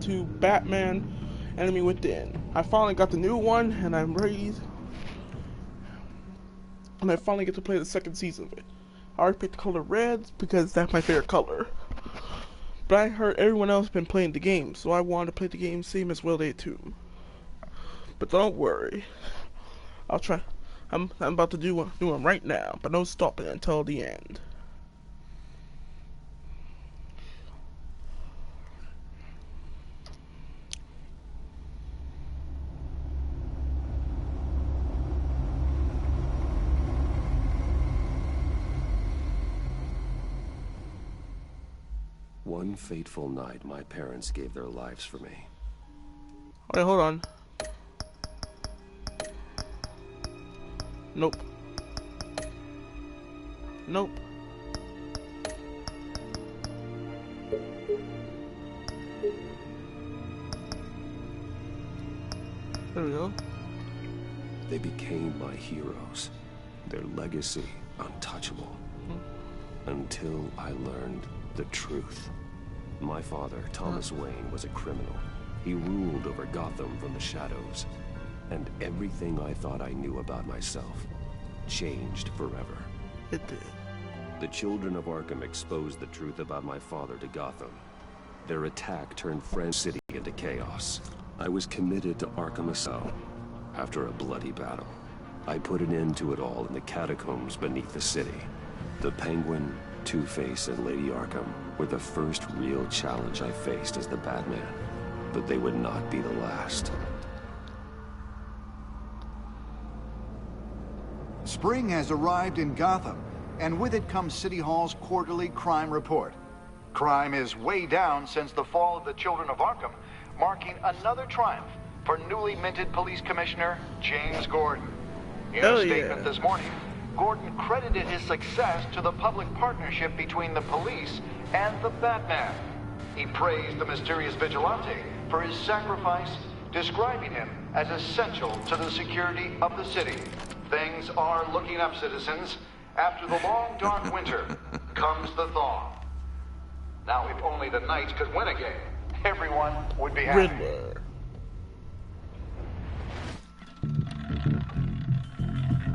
to Batman Enemy Within. I finally got the new one, and I'm ready. And I finally get to play the second season of it. I already picked the color red because that's my favorite color. But I heard everyone else been playing the game, so I wanted to play the game same as well they too. But don't worry, I'll try. I'm about to do one right now, but no stopping until the end. One fateful night, my parents gave their lives for me. Alright, hold on. Nope. Nope. There we go. They became my heroes. Their legacy untouchable. Until I learned the truth. My father, Thomas Wayne, was a criminal. He ruled over Gotham from the shadows. And everything I thought I knew about myself changed forever. It did. The children of Arkham exposed the truth about my father to Gotham. Their attack turned Friend City into chaos. I was committed to Arkham Asylum. After a bloody battle, I put an end to it all in the catacombs beneath the city. The Penguin, Two-Face, and Lady Arkham were the first real challenge I faced as the Batman. But they would not be the last. Spring has arrived in Gotham, and with it comes City Hall's quarterly crime report. Crime is way down since the fall of the Children of Arkham, marking another triumph for newly minted Police Commissioner James Gordon. In a statement this morning, Gordon credited his success to the public partnership between the police and the Batman. He praised the mysterious vigilante for his sacrifice, describing him as essential to the security of the city. Things are looking up, citizens. After the long, dark winter comes the thaw. Now, if only the Knights could win again, everyone would be happy. Riddler.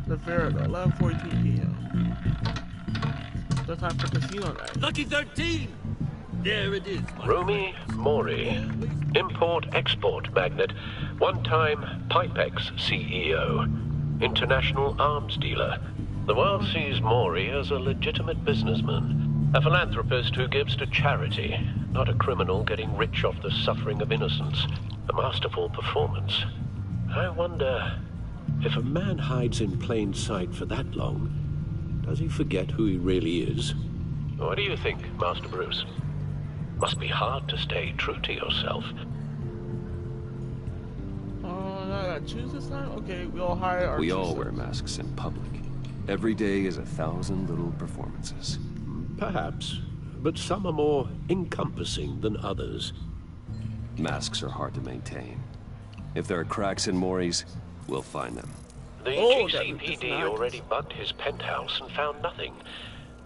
The Vertigo, 11:42 p.m. The time for casino night. Lucky 13! There it is. Rumi Mori, import-export magnate, one-time Pipex CEO, international arms dealer. The world sees Mori as a legitimate businessman, a philanthropist who gives to charity, not a criminal getting rich off the suffering of innocence. A masterful performance. I wonder, if a man hides in plain sight for that long, does he forget who he really is? What do you think, Master Bruce? Must be hard to stay true to yourself. I gotta choose this time? Okay, we all hire our We all choices. wear masks in public. Every day is 1,000 little performances. Perhaps, but some are more encompassing than others. Masks are hard to maintain. If there are cracks in Mori's, we'll find them. The GCPD already bugged his penthouse and found nothing,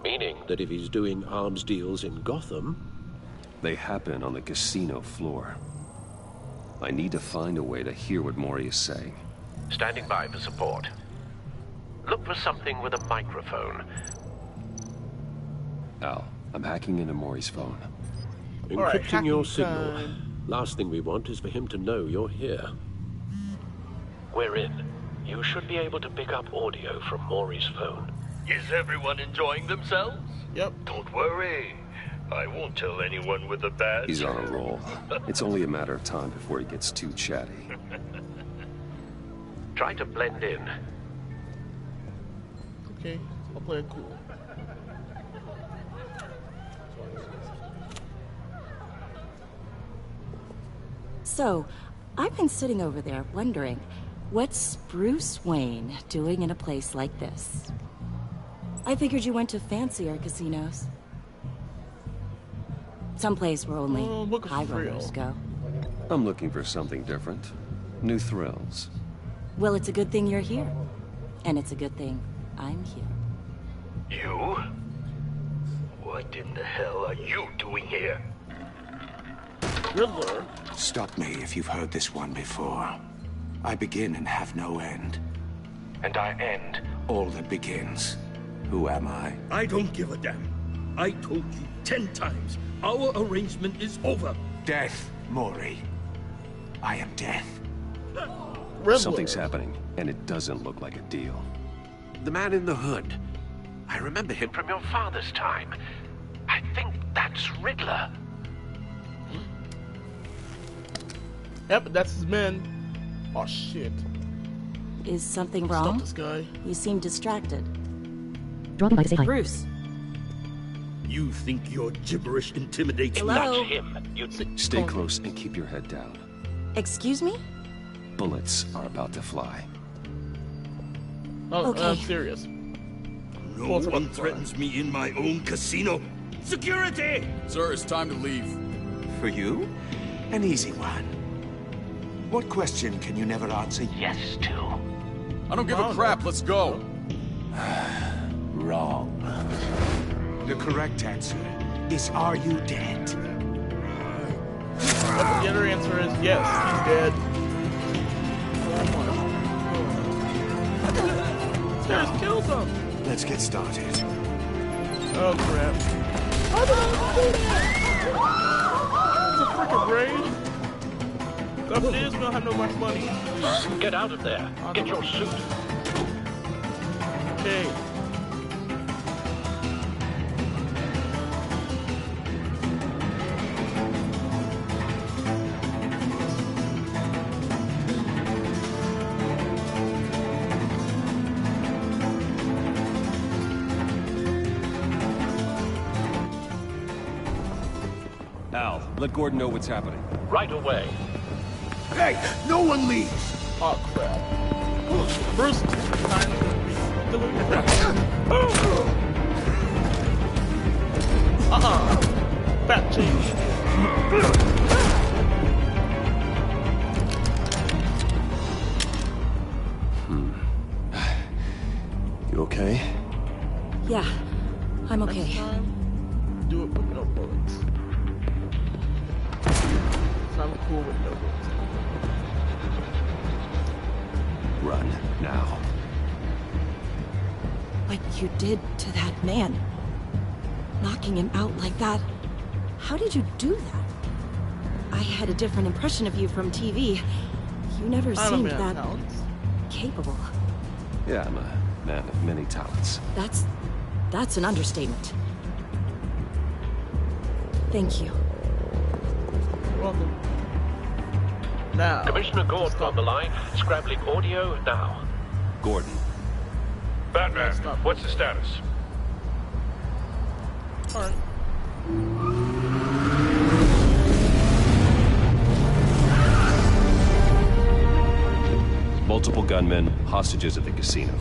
meaning that if he's doing arms deals in Gotham... They happen on the casino floor. I need to find a way to hear what Mori is saying. Standing by for support. Look for something with a microphone. Al, I'm hacking into Mori's phone. Encrypting your signal. Last thing we want is for him to know you're here. We're in. You should be able to pick up audio from Mori's phone. Is everyone enjoying themselves? Yep. Don't worry. I won't tell anyone with a badge. He's on a roll. It's only a matter of time before he gets too chatty. Try to blend in. Okay, I'll play it cool. So, I've been sitting over there wondering, what's Bruce Wayne doing in a place like this? I figured you went to fancier casinos. Someplace where only high rollers go. I'm looking for something different. New thrills. Well, it's a good thing you're here. And it's a good thing I'm here. You? What in the hell are you doing here? Riddler. Stop me if you've heard this one before. I begin and have no end. And I end all that begins. Who am I? I don't give a damn. I told you 10 times. Our arrangement is over. Death, Maury. I am death. Riddler. Something's happening, and it doesn't look like a deal. The man in the hood. I remember him from your father's time. I think that's Riddler. Yep, that's his men. Oh shit. Is something Stop wrong? this guy. You seem distracted. Dropping by to say hi. Bruce. You think your gibberish intimidates Hello? Not him. You Stay close and keep your head down. Excuse me? Bullets are about to fly. Oh, Okay. I'm serious. No What's one up? threatens me in my own casino. Security! Sir, it's time to leave. For you? An easy one. What question can you never answer yes to? I don't give a crap. Let's go. Wrong. The correct answer is, are you dead? But the other answer is yes, he's dead. Just killed him. Let's get started. Oh crap. How did I do that? It's a freaking raid. Up it is, we don't have no much money. get out of there. Get your suit. Okay. Al, let Gordon know what's happening. Right away. Hey, no one leaves! Oh crap. Bruce, time to be delivered. Fat change. You okay? Yeah, I'm Next okay. time, do it with no bullets. I'm cool with no bullets. Run, now. What you did to that man, knocking him out like that, how did you do that? I had a different impression of you from TV. You never I'm a seemed man of that talents. capable. Yeah, I'm a man of many talents. That's an understatement. Thank you. You're welcome. Now. Commissioner Gordon on the line. Scrabbling audio now. Gordon, Batman, Stop. what's the status? Alright. multiple gunmen, hostages at the casino.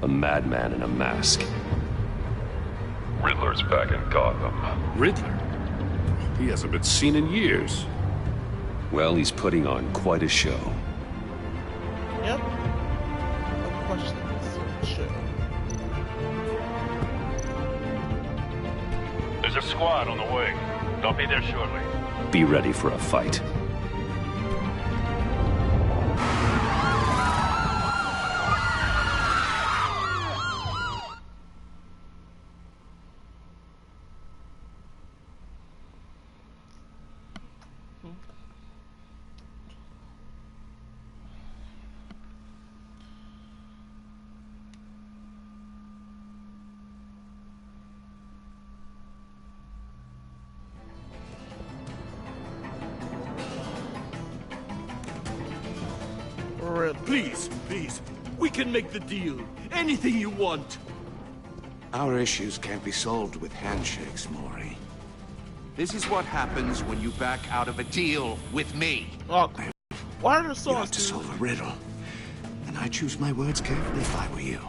A madman in a mask. Riddler's back in Gotham. Riddler? He hasn't been seen in years. Well, he's putting on quite a show. Yep. No questions. Shit. There's a squad on the way. They'll be there shortly. Be ready for a fight. Please, please. We can make the deal. Anything you want. Our issues can't be solved with handshakes, Maury. This is what happens when you back out of a deal with me. Oh, why are there You songs, have to dude? solve a riddle. And I choose my words carefully if I were you.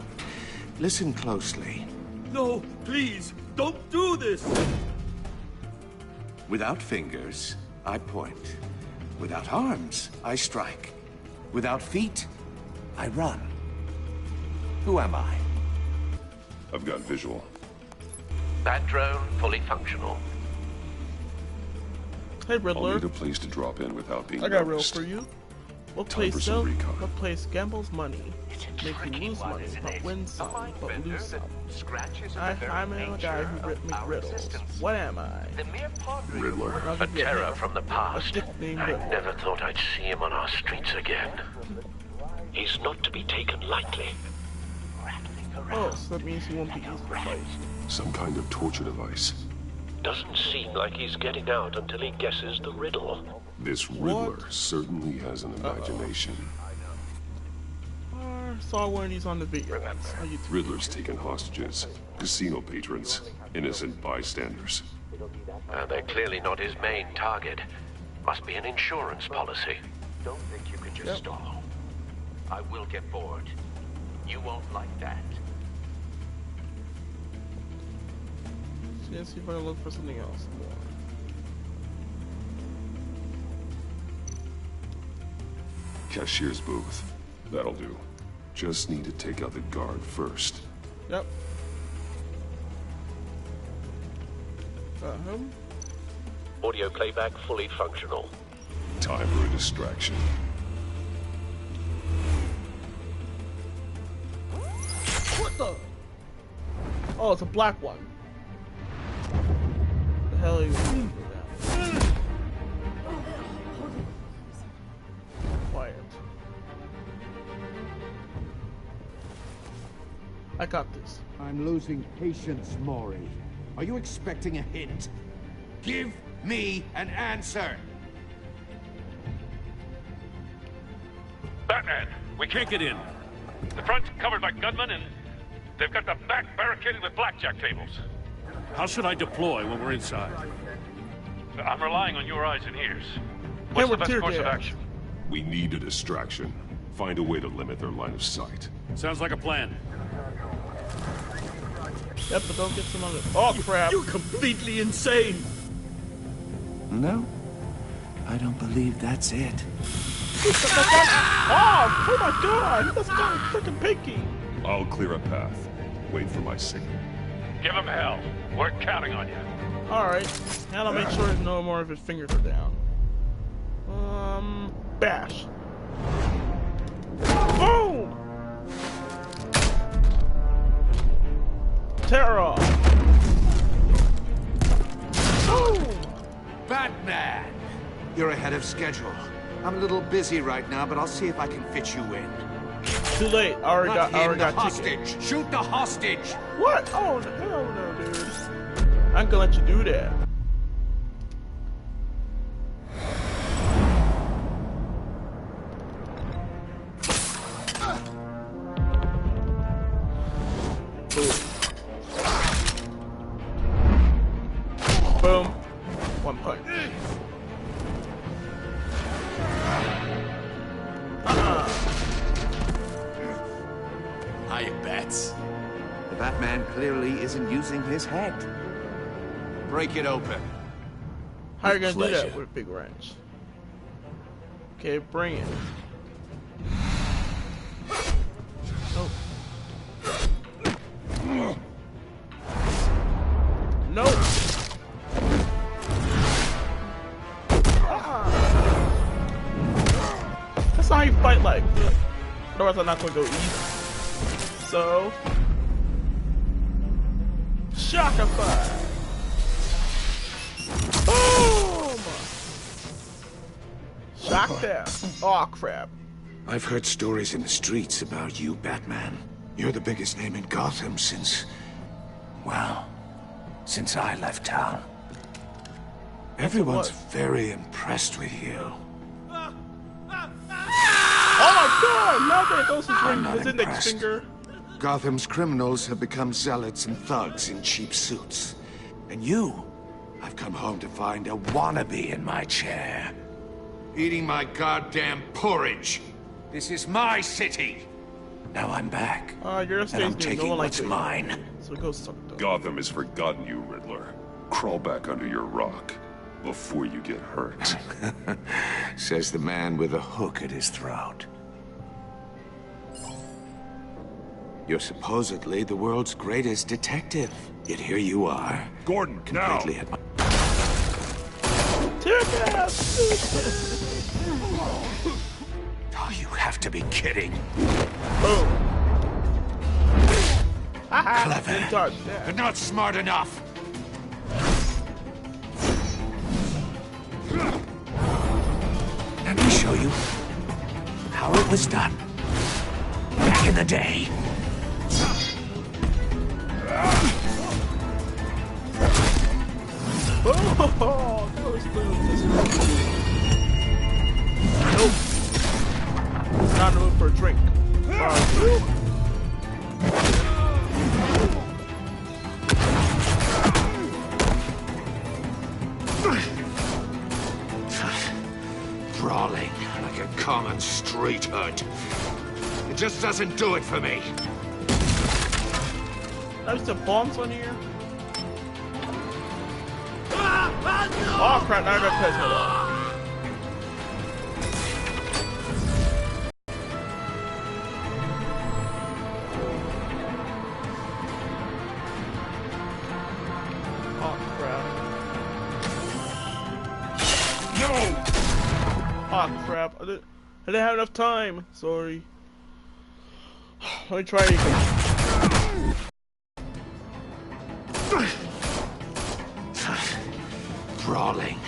Listen closely. No, please, don't do this. Without fingers, I point. Without arms, I strike. Without feet, I run. Who am I? I've got visual. That drone fully functional. Hey, I'll Riddler. need a place to drop in without being I got real noticed. for you. What Time place for some recon. What place gambles money? Make you lose money, but win some, but lose some. I'm a guy who make riddles. What am I? Riddler. A terror from the past. dick named I Riddler. never thought I'd see him on our streets again. He's not to be taken lightly. Oh, so that means he won't be easy to fight. Some kind of torture device. Doesn't seem like he's getting out until he guesses the riddle. This Riddler certainly has an imagination. Saw one of these on the video. Riddler's taken hostages, casino patrons, innocent bystanders. They're clearly not his main target. Must be an insurance policy. Don't think you can just stall. I will get bored. You won't like that. Let's see if I can look for something else. Cashier's booth. That'll do. Just need to take out the guard first. Yep. Audio playback fully functional. Time for a distraction. What the? Oh, it's a black one. The hell are you doing? Quiet. I got this. I'm losing patience, Maury. Are you expecting a hint? Give me an answer! Batman, we can't get in. The front's covered by gunmen, and they've got the back barricaded with blackjack tables. How should I deploy when we're inside? I'm relying on your eyes and ears. What's the best course of action? We need a distraction. Find a way to limit their line of sight. Sounds like a plan. Yep, but don't get some other. Oh crap! You're completely insane. No, I don't believe that's it. Oh my god! That's got a freaking pinky. I'll clear a path. Wait for my signal. Give him hell. We're counting on you. Alright. Now I'll make sure no more of his fingers are down. Bash. Boom! Terror! Boom! Batman! You're ahead of schedule. I'm a little busy right now, but I'll see if I can fit you in. Too late. I already got hostage. Shoot the hostage. What? Oh hell no, dude! I'm gonna let you do that. Boom. One punch. Hiya, Bats. The Batman clearly isn't using his head. Break it open. How are you gonna Pleasure. do that with a big wrench? Okay, bring it. Nope. Nope. That's not how you fight like. Otherwise I'm not gonna go easy. So Shockify! Boom! Shock down. Oh crap. I've heard stories in the streets about you, Batman. You're the biggest name in Gotham since... well, since I left town. Everyone's very impressed with you. Oh my god! Now that goes his index impressed. finger. Gotham's criminals have become zealots and thugs in cheap suits. And you, I've come home to find a wannabe in my chair. Eating my goddamn porridge. This is my city. Now I'm back. You're and I'm taking what's mine. So go suck it. Gotham has forgotten you, Riddler. Crawl back under your rock before you get hurt. Says the man with a hook at his throat. You're supposedly the world's greatest detective. Yet here you are. Gordon, now! Take Oh, you have to be kidding. Boom. Clever, but not smart enough. Let me show you how it was done back in the day. Oh, that was nope. Not in the mood for a drink. Brawling like a common street hood. It just doesn't do it for me. There's some bombs on here. Oh crap, now I got pissed off. Oh crap. No! Oh crap, I didn't have enough time. Sorry. Let me try it again. Brawling.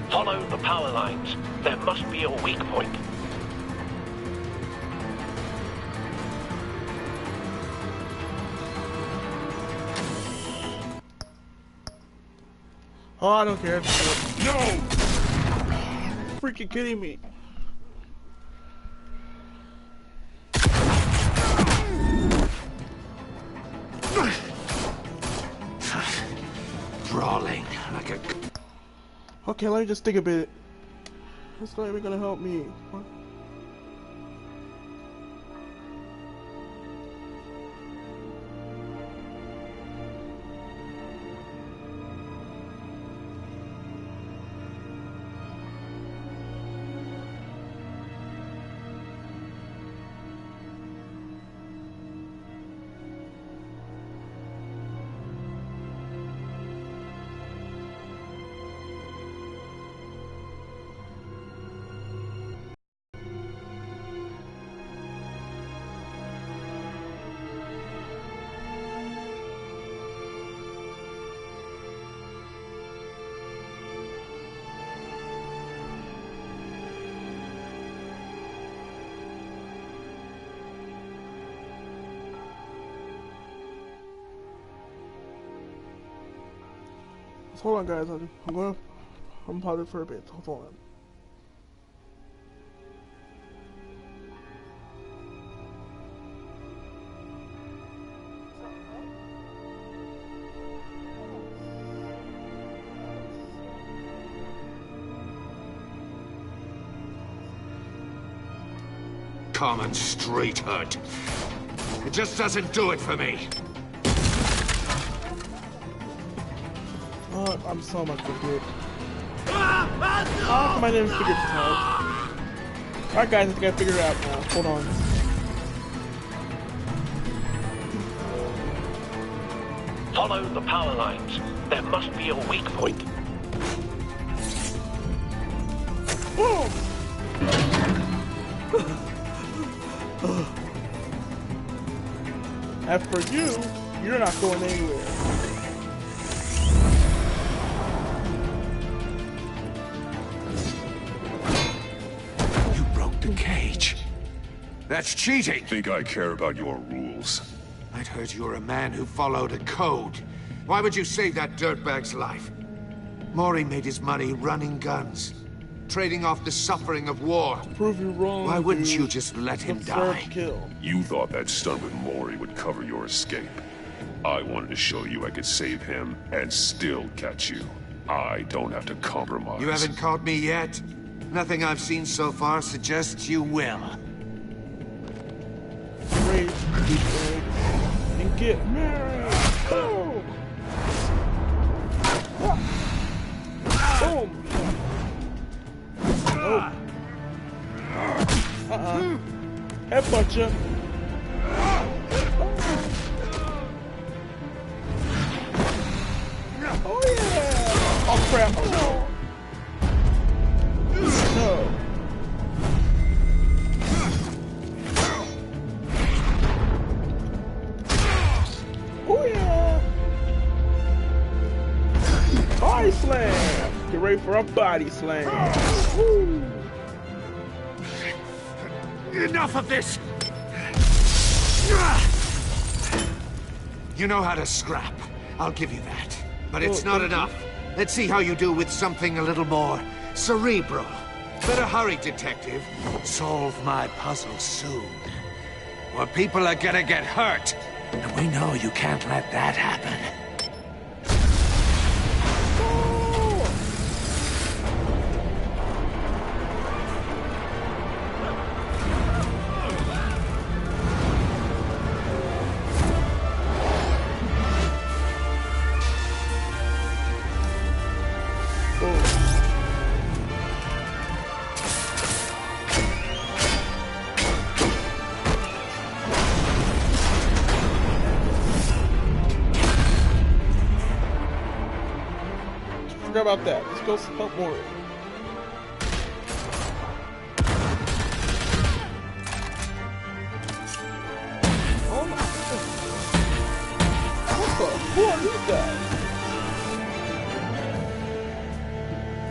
Follow the power lines. There must be a weak point. Oh, I don't care. No! Freaking kidding me. Brawling like a... Okay, let me just think a bit. That's not even gonna help me. What? Hold on, guys. I'm pausing for a bit. Hold on. Common street hood. It just doesn't do it for me. Oh, I'm so much for good. Oh, my name is figured this out. Alright guys, I think I figured it out now. Hold on. Follow the power lines. There must be a weak point. Boom! As for you, you're not going anywhere. The cage. That's cheating. Think I care about your rules? I'd heard you were a man who followed a code. Why would you save that dirtbag's life? Mori made his money running guns, trading off the suffering of war. Prove you wrong. Why wouldn't you just let him die? Kill. You thought that stunt with Mori would cover your escape. I wanted to show you I could save him and still catch you. I don't have to compromise. You haven't caught me yet? Nothing I've seen so far suggests you will. Great, and get married. Boom. Boom. Headbutt ya. Oh yeah! Oh crap! Oh. No. Oh yeah! Body slam! Get ready for a body slam. Woo. Enough of this! You know how to scrap. I'll give you that. But it's not enough. Let's see how you do with something a little more cerebral. Better hurry, detective. Solve my puzzle soon. Or people are gonna get hurt. And we know you can't let that happen. Forgot about that. Let's go help Mori. Oh my goodness. What the? Who are these guys?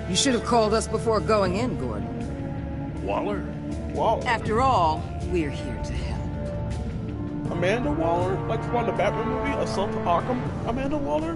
You should have called us before going in, Gordon. Waller? Waller. After all, we're here to help. Amanda Waller? Like from the Batman movie? Assault to Arkham? Amanda Waller?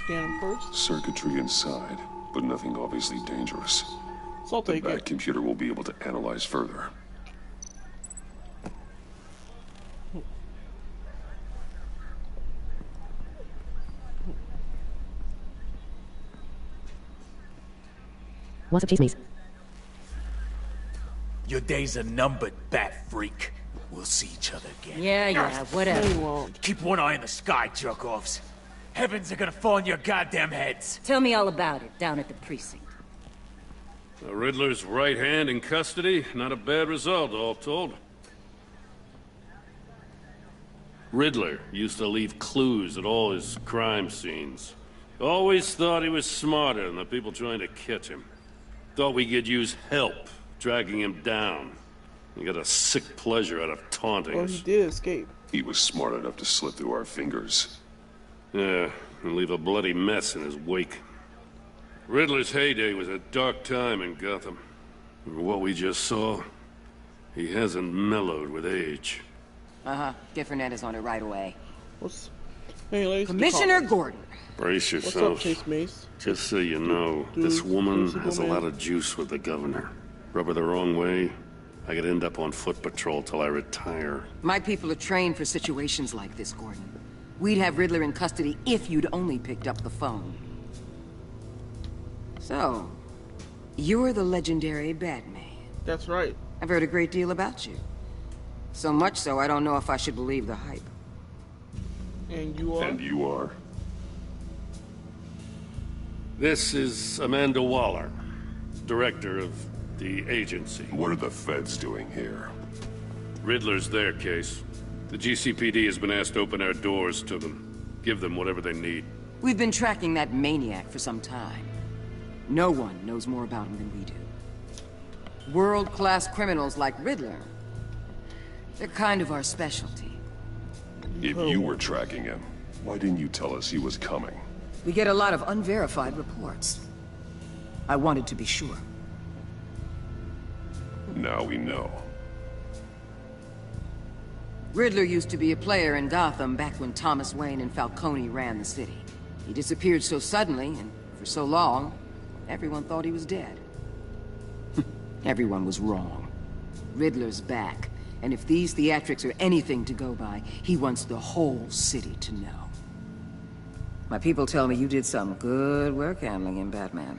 Scan him first. Circuitry inside, but nothing obviously dangerous. So I'll The take back it. computer will be able to analyze further. What's up, Chase Maze? Your days are numbered, bat freak. We'll see each other again. Yeah, whatever. He won't. Keep one eye in the sky, jerk-offs. Heavens are gonna fall on your goddamn heads. Tell me all about it down at the precinct. The Riddler's right hand in custody. Not a bad result, all told. Riddler used to leave clues at all his crime scenes. Always thought he was smarter than the people trying to catch him. Thought we could use help dragging him down. He got a sick pleasure out of taunting Well, us. he did escape. He was smart enough to slip through our fingers. Yeah, and leave a bloody mess in his wake. Riddler's heyday was a dark time in Gotham. For what we just saw, he hasn't mellowed with age. Get Fernandez on it right away. What's... Hey, ladies, Commissioner Gordon. Brace What's yourself. up, Chase Mace? Just so you know, Dude, this woman Lucifer has a Man. lot of juice with the governor. Rub her the wrong way, I could end up on foot patrol till I retire. My people are trained for situations like this, Gordon. We'd have Riddler in custody if you'd only picked up the phone. So, you're the legendary Batman. That's right. I've heard a great deal about you. So much so, I don't know if I should believe the hype. And you are? And you are? This is Amanda Waller, director of the agency. What are the feds doing here? Riddler's their case. The GCPD has been asked to open our doors to them. Give them whatever they need. We've been tracking that maniac for some time. No one knows more about him than we do. World-class criminals like Riddler. They're kind of our specialty. If you were tracking him, why didn't you tell us he was coming? We get a lot of unverified reports. I wanted to be sure. Now we know. Riddler used to be a player in Gotham back when Thomas Wayne and Falcone ran the city. He disappeared so suddenly, and for so long, everyone thought he was dead. Everyone was wrong. Riddler's back, and if these theatrics are anything to go by, he wants the whole city to know. My people tell me you did some good work handling him, Batman.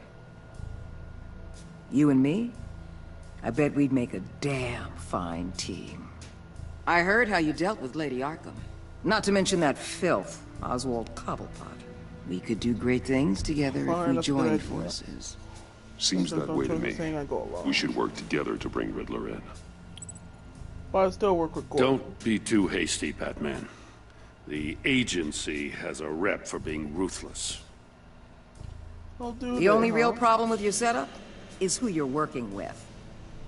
You and me? I bet we'd make a damn fine team. I heard how you dealt with Lady Arkham. Not to mention that filth, Oswald Cobblepot. We could do great things together if we joined forces. Seems that way to me. We should work together to bring Riddler in. But I still work with Gordon. Don't be too hasty, Batman. The agency has a rep for being ruthless. The only real problem with your setup is who you're working with.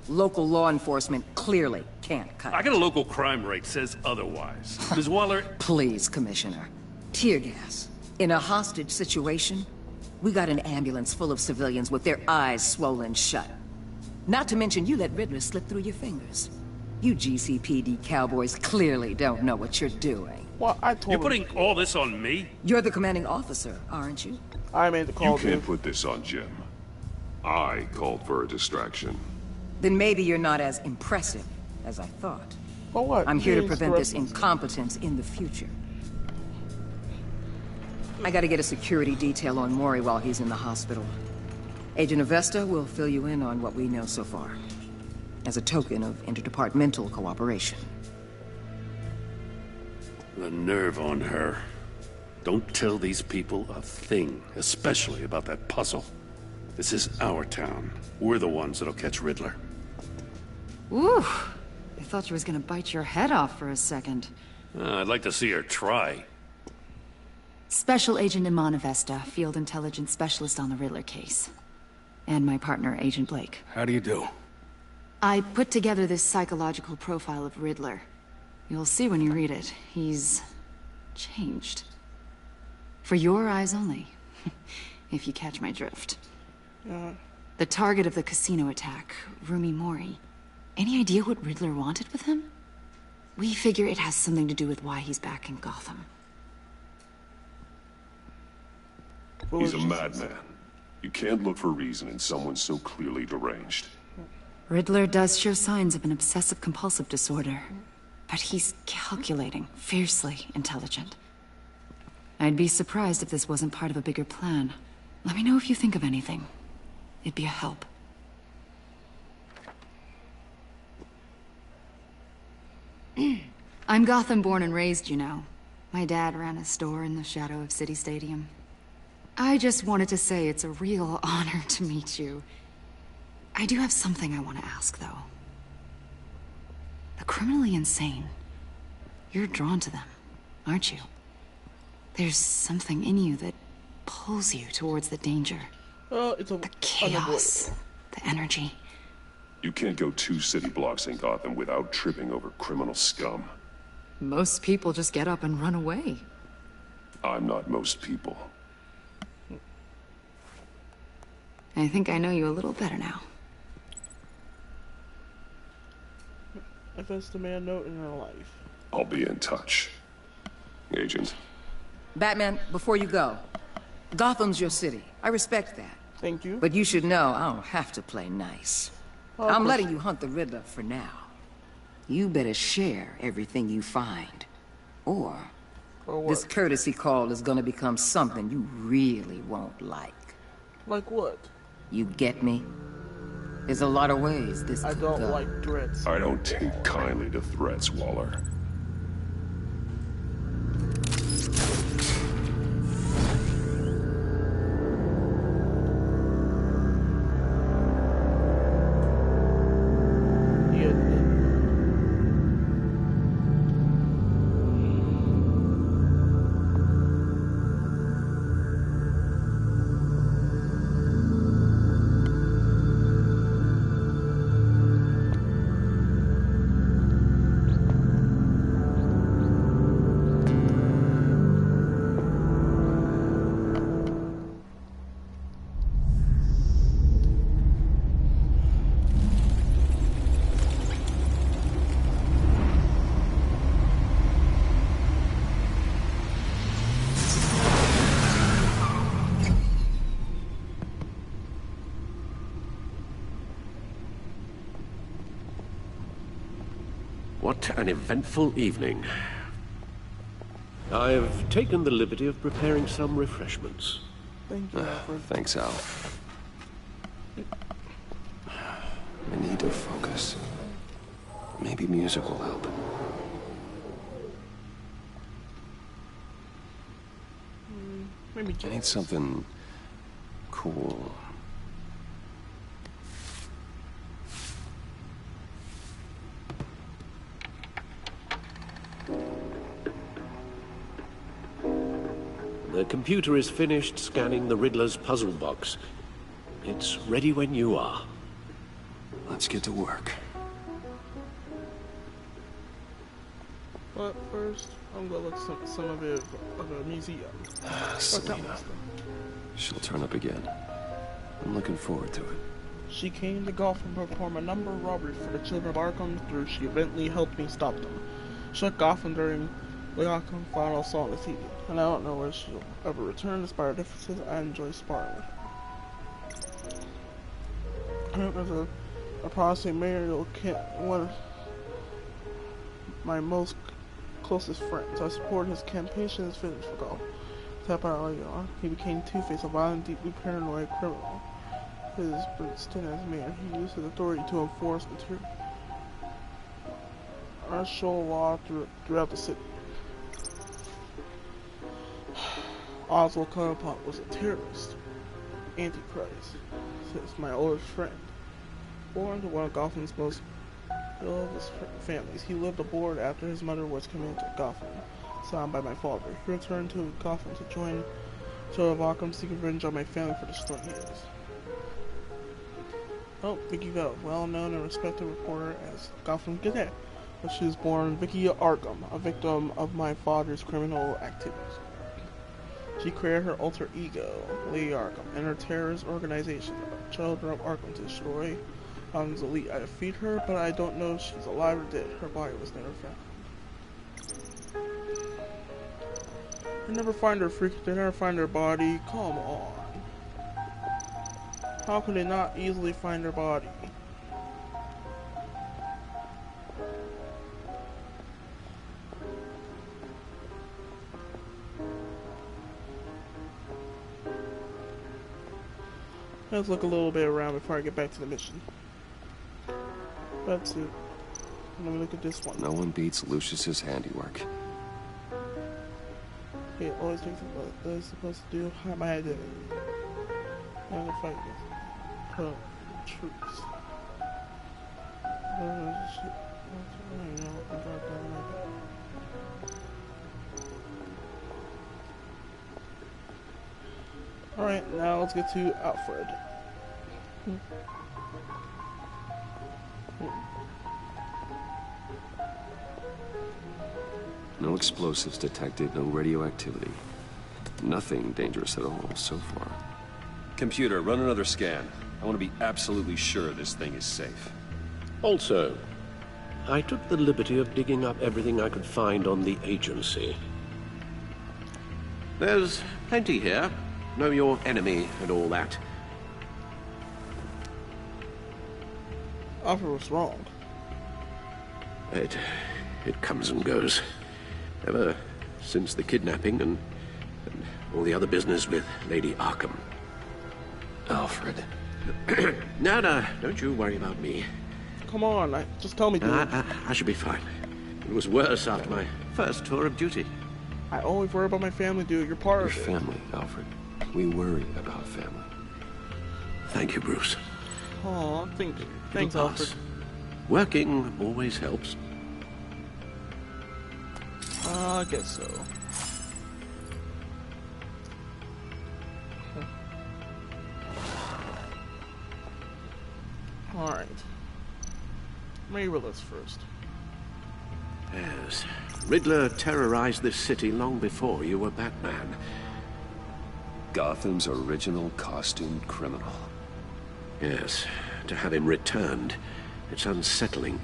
Local law enforcement clearly can't cut I got a local crime rate says otherwise. Ms. Waller... Please, Commissioner. Tear gas. In a hostage situation, we got an ambulance full of civilians with their eyes swollen shut. Not to mention you let Riddler slip through your fingers. You GCPD cowboys clearly don't know what you're doing. Well, I told You're putting all this on me? You're the commanding officer, aren't you? I made the call. You can't put this on Jim. I called for a distraction. Then maybe you're not as impressive as I thought. For what? I'm here to prevent this incompetence in the future. I gotta get a security detail on Mori while he's in the hospital. Agent Avesta will fill you in on what we know so far, as a token of interdepartmental cooperation. The nerve on her. Don't tell these people a thing, especially about that puzzle. This is our town. We're the ones that'll catch Riddler. Ooh, I thought she was gonna bite your head off for a second. I'd like to see her try. Special Agent Iman Avesta, Field Intelligence Specialist on the Riddler case. And my partner, Agent Blake. How do you do? I put together this psychological profile of Riddler. You'll see when you read it. He's... changed. For your eyes only. If you catch my drift. The target of the casino attack, Rumi Mori. Any idea what Riddler wanted with him? We figure it has something to do with why he's back in Gotham. He's a madman. You can't look for reason in someone so clearly deranged. Riddler does show signs of an obsessive-compulsive disorder. But he's calculating, fiercely intelligent. I'd be surprised if this wasn't part of a bigger plan. Let me know if you think of anything. It'd be a help. I'm Gotham born and raised, you know. My dad ran a store in the shadow of City Stadium. I just wanted to say it's a real honor to meet you. I do have something I want to ask, though. The criminally insane. You're drawn to them, aren't you? There's something in you that pulls you towards the danger. The chaos, the energy. You can't go 2 city blocks in Gotham without tripping over criminal scum. Most people just get up and run away. I'm not most people. I think I know you a little better now. If that's the man note in her life. I'll be in touch. Agent. Batman, before you go, Gotham's your city. I respect that. Thank you. But you should know I don't have to play nice. Oh, I'm letting you hunt the Riddler for now. You better share everything you find. Or this courtesy call is gonna become something you really won't like. Like what? You get me? There's a lot of ways this could go. I don't like threats. I don't take kindly to threats, Waller. What an eventful evening. I've taken the liberty of preparing some refreshments. Thank you, Alfred. Thanks, Al. I need to focus. Maybe music will help. Maybe I need something cool. The computer is finished scanning the Riddler's puzzle box. It's ready when you are. Let's get to work. But first, I'm gonna look some of it of a museum. Selena. She'll turn up again. I'm looking forward to it. She came to Gotham to perform a number of robberies for the children of Arkham. Through she eventually helped me stop them. Shut Gotham during the Arkham final assault this evening, and I don't know where she'll ever return. Despite our differences, I enjoy sparring with her. As a Protestant mayor, one of my most closest friends. I supported his campaign and his fitness for golf. Tap out early on, he became Two-Face, a violent, deeply paranoid criminal. His stint as mayor, he used his authority to enforce martial law throughout the city. Oswald Cobblepot was a terrorist, antichrist, says my oldest friend. Born to one of Gotham's most beloved families, he lived aboard after his mother was committed to Gotham, signed by my father. He returned to Gotham to join Children of Arkham, seeking revenge on my family for destroying his. Oh, Vicky Vale, well-known and respected reporter as Gotham Gazette, but she was born Vicky Arkham, a victim of my father's criminal activities. She created her alter ego, Lady Arkham, and her terrorist organization, Children of Arkham, to destroy Arkham's elite. I defeat her, but I don't know if she's alive or dead. Her body was never found. They never find her they never find her body. Come on. How could they not easily find her body? Let's look a little bit around before I get back to the mission. That's it. Let me look at this one. No one beats Lucius's handiwork. It always takes what they're supposed to do. Hide my identity. I'm gonna fight this. Troops. Alright, now let's get to Alfred. No explosives detected, no radioactivity. Nothing dangerous at all so far. Computer, run another scan. I want to be absolutely sure this thing is safe. Also, I took the liberty of digging up everything I could find on the agency. There's plenty here. Know your enemy and all that. Alfred was wrong. It comes and goes. Ever since the kidnapping and all the other business with Lady Arkham. Alfred. No, don't you worry about me. Come on, just tell me, dude. I should be fine. It was worse after my first tour of duty. I always worry about my family, dude. You're part of it. Your family, Alfred. We worry about family. Thank you, Bruce. Aw, thanks, Alfred. Working always helps. I guess so. Alright. Maybe let's first. Yes. Riddler terrorized this city long before you were Batman. Gotham's original costumed criminal. Yes. To have him returned, it's unsettling.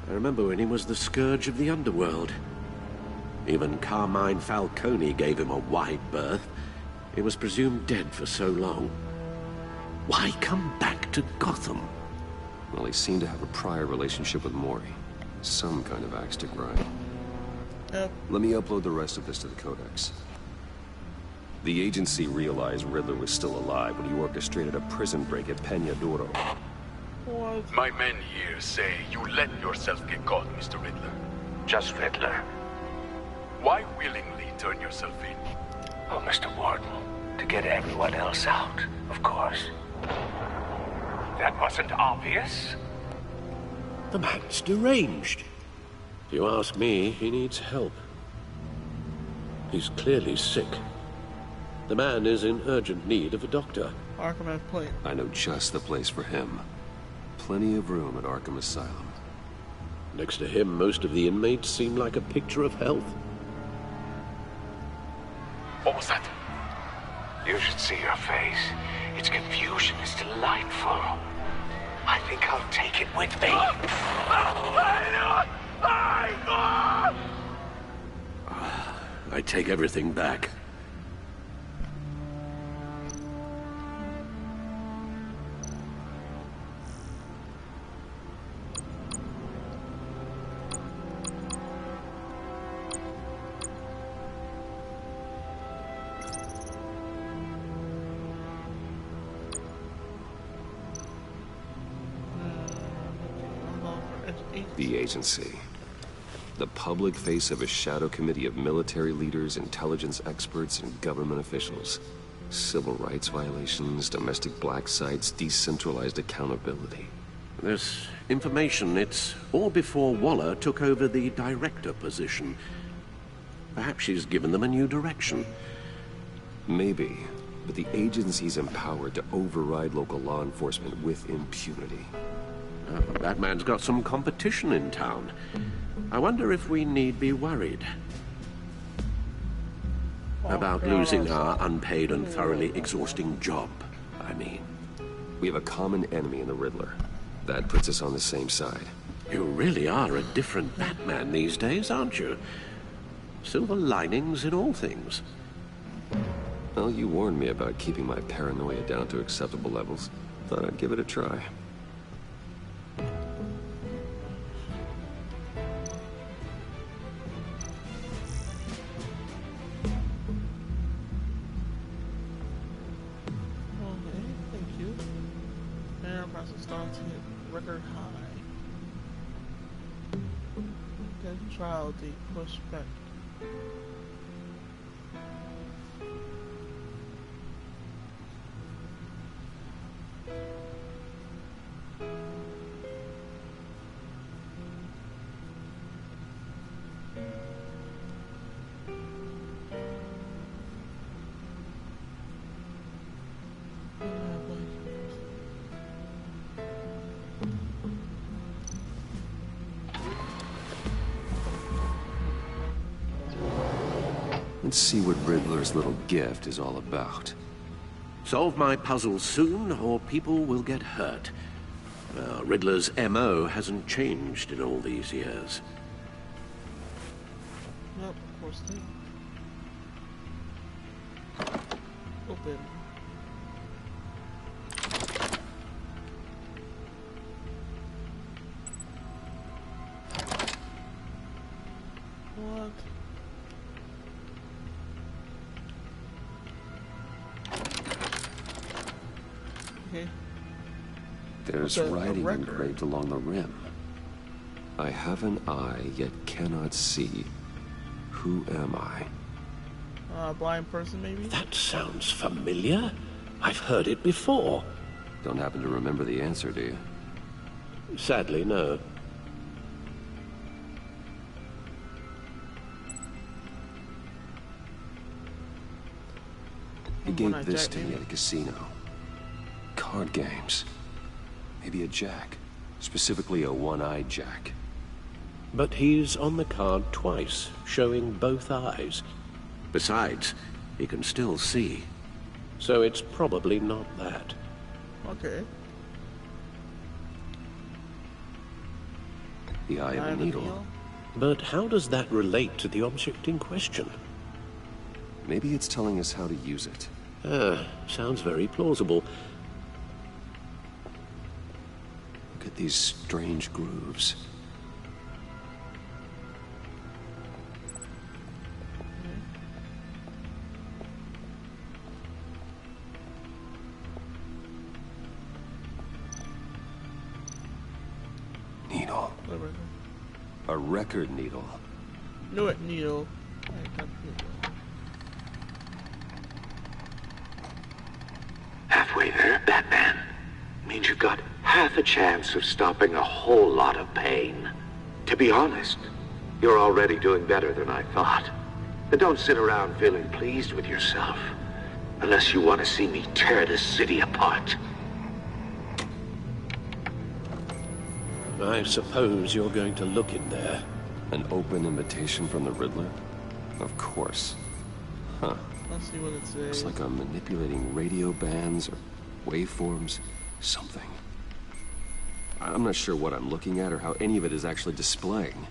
I remember when he was the scourge of the underworld. Even Carmine Falcone gave him a wide berth. He was presumed dead for so long. Why come back to Gotham? Well, he seemed to have a prior relationship with Mori. Some kind of axe to grind. Yep. Let me upload the rest of this to the Codex. The agency realized Riddler was still alive when he orchestrated a prison break at Peña Duro. What? My men here say you let yourself get caught, Mr. Riddler. Just Riddler. Why willingly turn yourself in? Oh, Mr. Warden, to get everyone else out, of course. That wasn't obvious? The man's deranged. If you ask me, he needs help. He's clearly sick. The man is in urgent need of a doctor. Arkham has played. I know just the place for him. Plenty of room at Arkham Asylum. Next to him, most of the inmates seem like a picture of health. What was that? You should see your face. Its confusion is delightful. I think I'll take it with me. I take everything back. The agency. The public face of a shadow committee of military leaders, intelligence experts, and government officials. Civil rights violations, domestic black sites, decentralized accountability. This information, it's all before Waller took over the director position. Perhaps she's given them a new direction. Maybe, but the agency's empowered to override local law enforcement with impunity. Batman's got some competition in town. I wonder if we need be worried about losing our unpaid and thoroughly exhausting job, I mean. We have a common enemy in the Riddler. That puts us on the same side. You really are a different Batman these days, aren't you? Silver linings in all things. Well, you warned me about keeping my paranoia down to acceptable levels. Thought I'd give it a try. Record high. Centrality push back. Let's see what Riddler's little gift is all about. Solve my puzzle soon, or people will get hurt. Riddler's M.O. hasn't changed in all these years. Nope, of course not. Open. What? Okay. There's writing engraved along the rim. I have an eye, yet cannot see. Who am I? Blind person, maybe? That sounds familiar. I've heard it before. Don't happen to remember the answer, do you? Sadly, no. He gave this to me at a casino. Card games. Maybe a jack. Specifically a one-eyed jack. But he's on the card twice, showing both eyes. Besides, he can still see. So it's probably not that. Okay. The eye of a needle. But how does that relate to the object in question? Maybe it's telling us how to use it. Sounds very plausible. Look at these strange grooves. A record needle. Knew it, needle. I got needle. Halfway there, Batman. Means you've got half a chance of stopping a whole lot of pain. To be honest, you're already doing better than I thought. But don't sit around feeling pleased with yourself. Unless you want to see me tear this city apart. I suppose you're going to look in there. An open invitation from the Riddler? Of course. Huh. Let's see what it says. Looks like I'm manipulating radio bands or waveforms. Something. I'm not sure what I'm looking at or how any of it is actually displaying.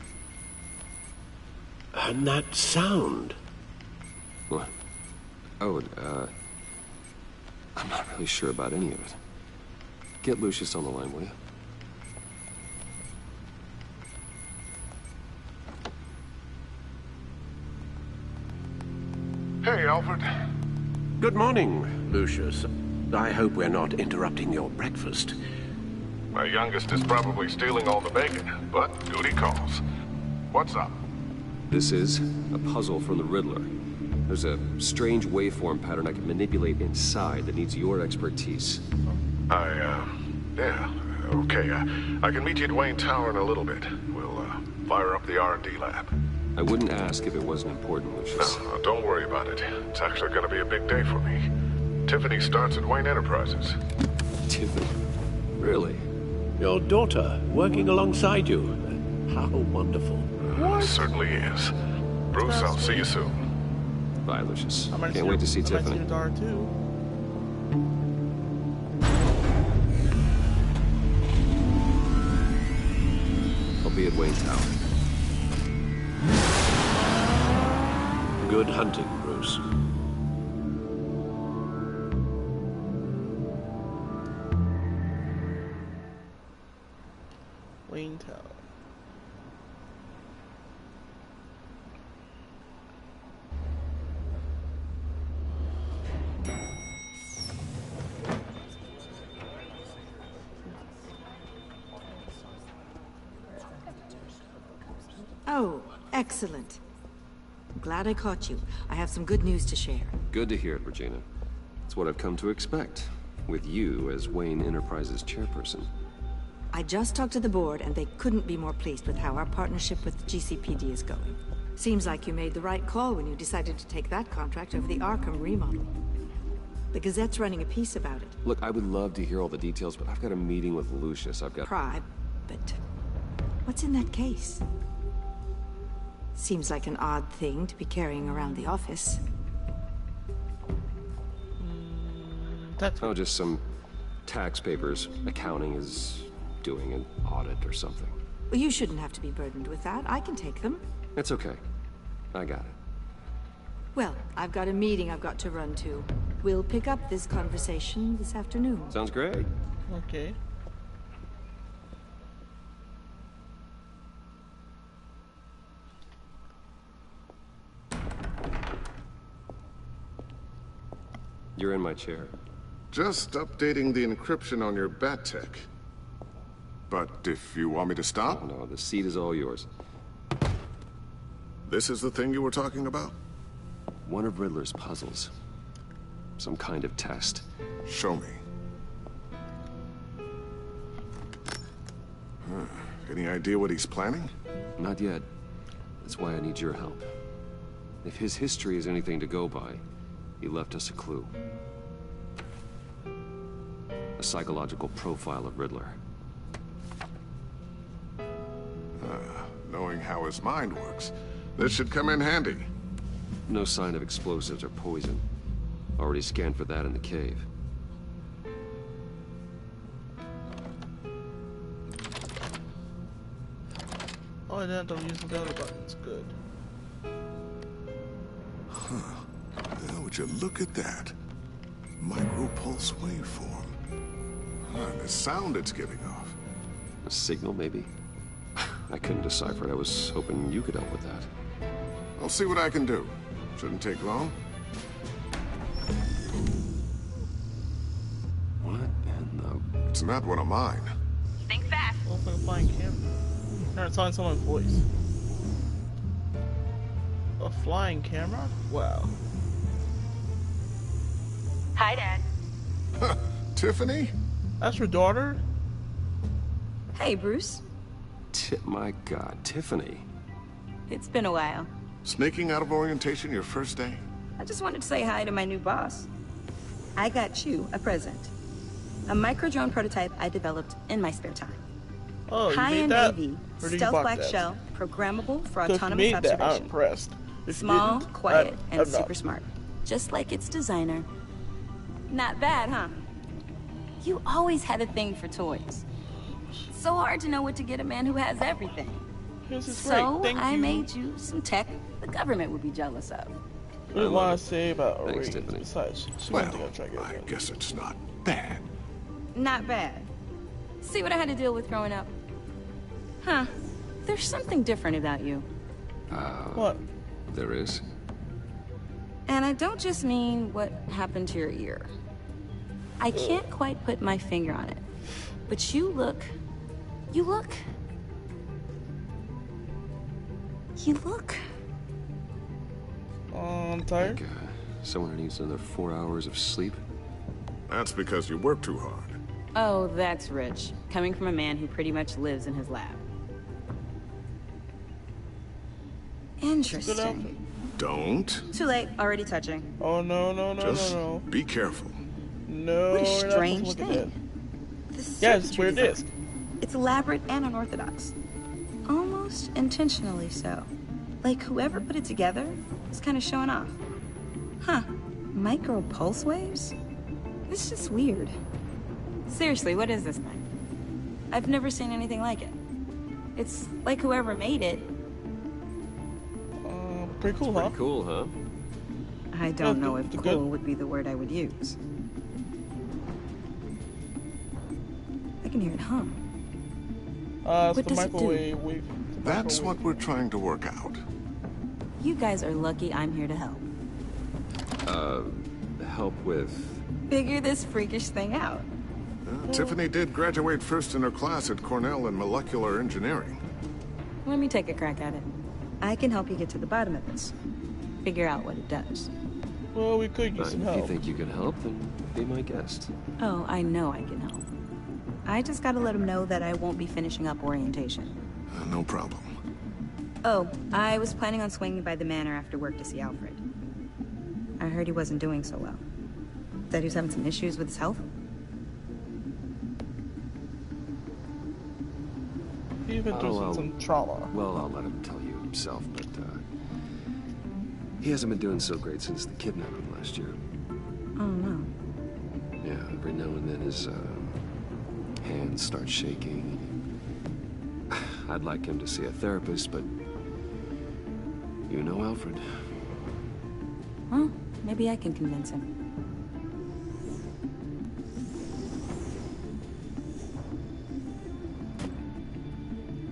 And that sound? What? Oh, I'm not really sure about any of it. Get Lucius on the line, will you? Hey, Alfred. Good morning, Lucius. I hope we're not interrupting your breakfast. My youngest is probably stealing all the bacon, but duty calls. What's up? This is a puzzle from the Riddler. There's a strange waveform pattern I can manipulate inside that needs your expertise. Yeah, okay. I can meet you at Wayne Tower in a little bit. We'll, fire up the R&D lab. I wouldn't ask if it wasn't important, Lucius. No, don't worry about it. It's actually gonna be a big day for me. Tiffany starts at Wayne Enterprises. Tiffany? Really? Your daughter, working alongside you. How wonderful. Certainly is. Bruce, I'll see you soon. Bye, Lucius. Can't wait to see Tiffany. I might see your daughter, too. I'll be at Wayne Tower. Good hunting, Bruce. Wayne Tower. Oh, excellent. I'm glad I caught you. I have some good news to share. Good to hear it, Regina. It's what I've come to expect, with you as Wayne Enterprises chairperson. I just talked to the board, and they couldn't be more pleased with how our partnership with GCPD is going. Seems like you made the right call when you decided to take that contract over the Arkham remodel. The Gazette's running a piece about it. Look, I would love to hear all the details, but I've got a meeting with Lucius. I've got... Pride, but what's in that case? Seems like an odd thing to be carrying around the office. Oh, just some tax papers. Accounting is doing an audit or something. Well, you shouldn't have to be burdened with that. I can take them. It's okay. I got it. Well, I've got a meeting I've got to run to. We'll pick up this conversation this afternoon. Sounds great. Okay. You're in my chair. Just updating the encryption on your bat tech. But if you want me to stop? Oh, no, the seat is all yours. This is the thing you were talking about? One of Riddler's puzzles. Some kind of test. Show me. Any idea what he's planning? Not yet. That's why I need your help. If his history is anything to go by, he left us a clue. A psychological profile of Riddler. Knowing how his mind works, this should come in handy. No sign of explosives or poison. Already scanned for that in the cave. Oh, and then don't use the other buttons. Good. Huh. Now, would you look at that? Micropulse waveform. And the sound it's giving off. A signal, maybe? I couldn't decipher it. I was hoping you could help with that. I'll see what I can do. Shouldn't take long. What in the... It's not one of mine. Think fast. Open a blind camera. Now it's on someone's voice. A flying camera? Wow. Hi, Dad. Tiffany? That's your daughter? Hey, Bruce. My God, Tiffany. It's been a while. Sneaking out of orientation your first day? I just wanted to say hi to my new boss. I got you a present. A micro-drone prototype I developed in my spare time. Oh, you High-end made that? AV, Or did you stealth buy black that? shell, programmable for So if you autonomous made that, I'm observation. impressed. If you Small, didn't, quiet, I'm and not. super smart. Just like its designer. Not bad, huh? You always had a thing for toys. So hard to know what to get a man who has everything. This is So great. Thank I you. made you some tech the government would be jealous of. What do you want to say about a Thanks, raise? Tiffany. Besides, she Well, went to go try to get I it. guess it's not bad. Not bad. See what I had to deal with growing up? Huh. There's something different about you. What? There is. And I don't just mean what happened to your ear. I can't quite put my finger on it. But you look... I'm tired. Like, someone who needs another 4 hours of sleep. That's because you work too hard. Oh, that's rich. Coming from a man who pretty much lives in his lab. Good outfit. Interesting. Don't. Too late. Already touching. Oh no! Just No! be careful. No! What a you're not supposed to strange look at thing. that. The Yeah, it's where it circuitry is. design. It's elaborate and unorthodox. Almost intentionally so. Like whoever put it together is kind of showing off. Huh. Micro pulse waves? It's just weird. Seriously, what is this thing? I've never seen anything like it. It's like whoever made it. Pretty cool, huh? Pretty cool, huh? I don't know if it's cool good. would be the word I would use. I can hear it hum. It's What the does it do? microwave wave. That's what we're trying to work out. You guys are lucky I'm here to help. Help with... Figure this freakish thing out. Tiffany did graduate first in her class at Cornell in molecular engineering. Let me take a crack at it. I can help you get to the bottom of this. Figure out what it does. Well, we could use If some you help. think you can help, then be my guest. Oh, I know I can help. I just gotta let him know that I won't be finishing up orientation. No problem. Oh, I was planning on swinging by the manor after work to see Alfred. I heard he wasn't doing so well. That he was having some issues with his health. He's been through some trauma. Well, I'll let him tell you himself, but, he hasn't been doing so great since the kidnapping last year. Oh, no. Yeah, every now and then his, hands start shaking. I'd like him to see a therapist, but... You know Alfred. Well, maybe I can convince him.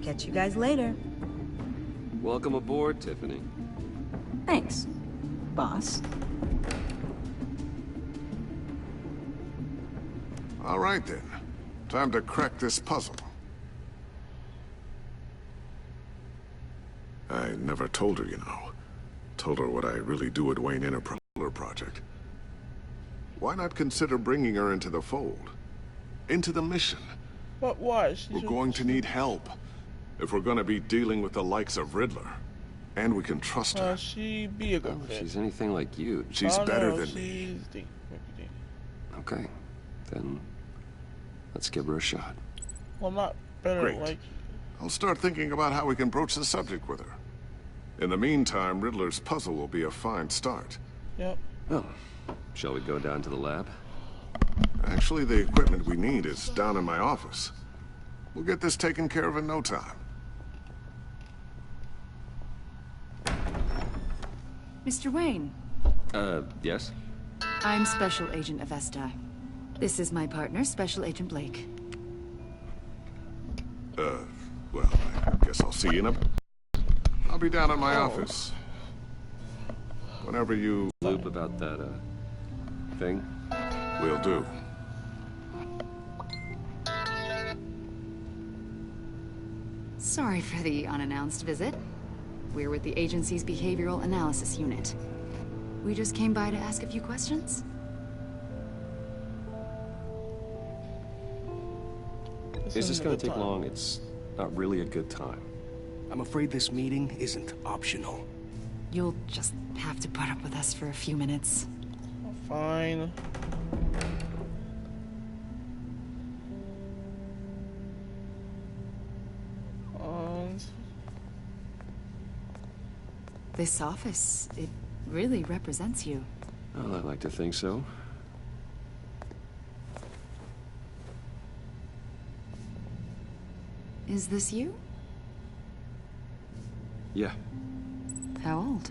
Catch you guys later. Welcome aboard, Tiffany. Thanks, boss. All right then. Time to crack this puzzle. I never told her, you know. Told her what I really do at Wayne Enterprise project. Why not consider bringing her into the fold? Into the mission? But why? We're going to need help. If we're gonna be dealing with the likes of Riddler. And we can trust her. She be a good If fit. she's anything like you... She's better than me. Okay, then let's give her a shot. Well, not better, Great. like... I'll start thinking about how we can broach the subject with her. In the meantime, Riddler's puzzle will be a fine start. Yep. Well, shall we go down to the lab? Actually, the equipment we need is down in my office. We'll get this taken care of in no time. Mr. Wayne, Yes? I'm Special Agent Avesta. This is my partner, Special Agent Blake. Well, I guess I'll see you in a... I'll be down in my office. Whenever you... Loop about that, thing? Will do. Sorry for the unannounced visit. We're with the agency's behavioral analysis unit. We just came by to ask a few questions. Is this gonna take long? It's not really a good time. I'm afraid this meeting isn't optional. You'll just have to put up with us for a few minutes. Fine. This office, it really represents you. Well, I'd like to think so. Is this you? Yeah. How old?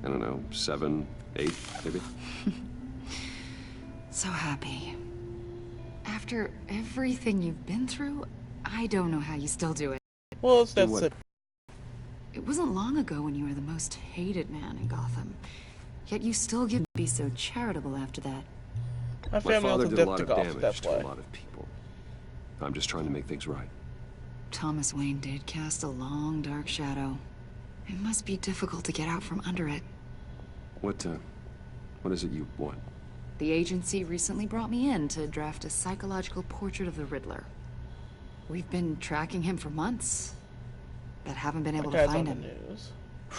I don't know, 7, 8, maybe? So happy. After everything you've been through, I don't know how you still do it. Well, that's it. It wasn't long ago when you were the most hated man in Gotham. Yet you still get to be so charitable after that. My father did a lot of damage that's to why. a lot of people. I'm just trying to make things right. Thomas Wayne did cast a long, dark shadow. It must be difficult to get out from under it. What is it you want? The agency recently brought me in to draft a psychological portrait of the Riddler. We've been tracking him for months, but haven't been able to find him.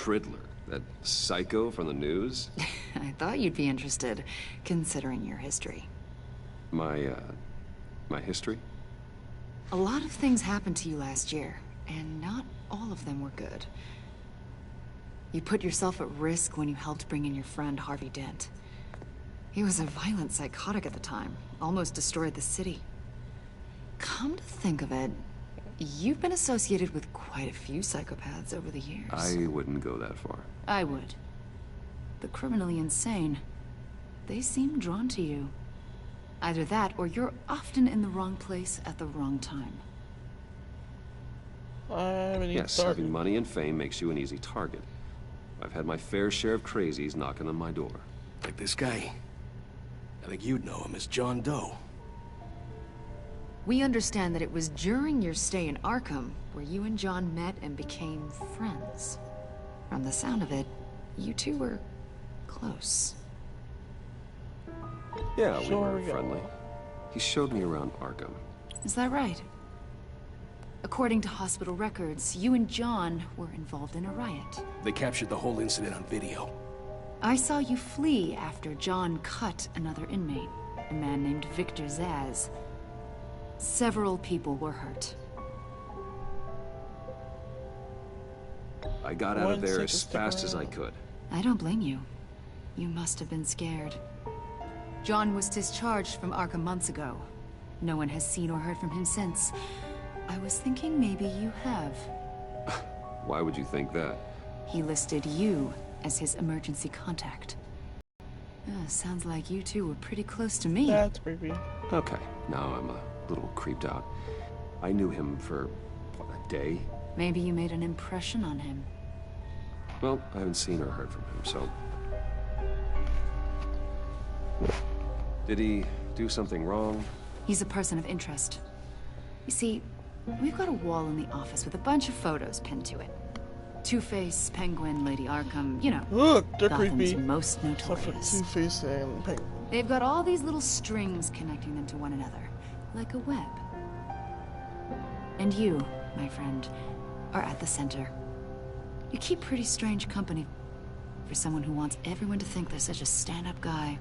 Riddler? That psycho from the news? I thought you'd be interested, considering your history. My history? A lot of things happened to you last year, and not all of them were good. You put yourself at risk when you helped bring in your friend Harvey Dent. He was a violent psychotic at the time, almost destroyed the city. Come to think of it, you've been associated with quite a few psychopaths over the years. I wouldn't go that far. I would. The criminally insane. They seem drawn to you. Either that, or you're often in the wrong place at the wrong time. Yes, having money and fame makes you an easy target. I've had my fair share of crazies knocking on my door. Like this guy. I think you'd know him as John Doe. We understand that it was during your stay in Arkham where you and John met and became friends. From the sound of it, you two were close. Yeah, we were friendly. He showed me around Arkham. Is that right? According to hospital records, you and John were involved in a riot. They captured the whole incident on video. I saw you flee after John cut another inmate, a man named Victor Zaz. Several people were hurt. I got out of there as fast as I could. I don't blame you. You must have been scared. John was discharged from Arkham months ago. No one has seen or heard from him since. I was thinking maybe you have. Why would you think that? He listed you as his emergency contact. Sounds like you two were pretty close to me. That's creepy. Okay, now I'm a little creeped out. I knew him for, what, a day? Maybe you made an impression on him. Well, I haven't seen or heard from him, so... Did he do something wrong? He's a person of interest. You see, we've got a wall in the office with a bunch of photos pinned to it. Two-Face, Penguin, Lady Arkham, you know. Look, they're Gotham's creepy. most notorious. Two-Face and Penguin. They've got all these little strings connecting them to one another, like a web. And you, my friend, are at the center. You keep pretty strange company for someone who wants everyone to think they're such a stand-up guy.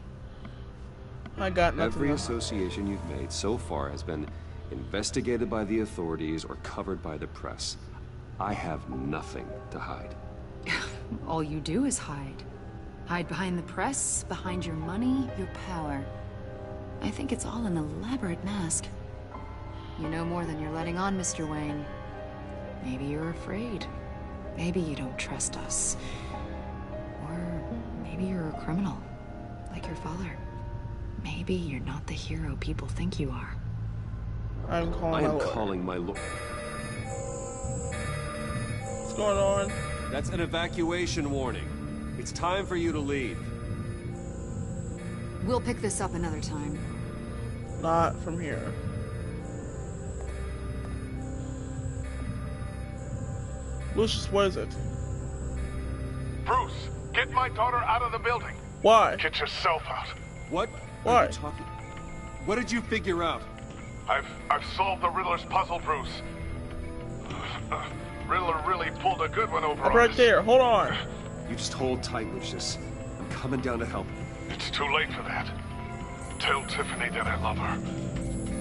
I got nothing. Every association you've made so far has been investigated by the authorities or covered by the press. I have nothing to hide. All you do is hide. Hide behind the press, behind your money, your power. I think it's all an elaborate mask. You know more than you're letting on, Mr. Wayne. Maybe you're afraid. Maybe you don't trust us. Or maybe you're a criminal, like your father. Maybe you're not the hero people think you are. I am calling my lord. What's going on? That's an evacuation warning. It's time for you to leave. We'll pick this up another time. Not from here. Lucius, what is it? Bruce, get my daughter out of the building. Why? Get yourself out. What? Why? Are you talking? What did you figure out? I've solved the Riddler's puzzle, Bruce. Riddler really pulled a good one over I'm on right us. there. Hold on. You just hold tight, Lucius. I'm coming down to help. It's too late for that. Tell Tiffany that I love her.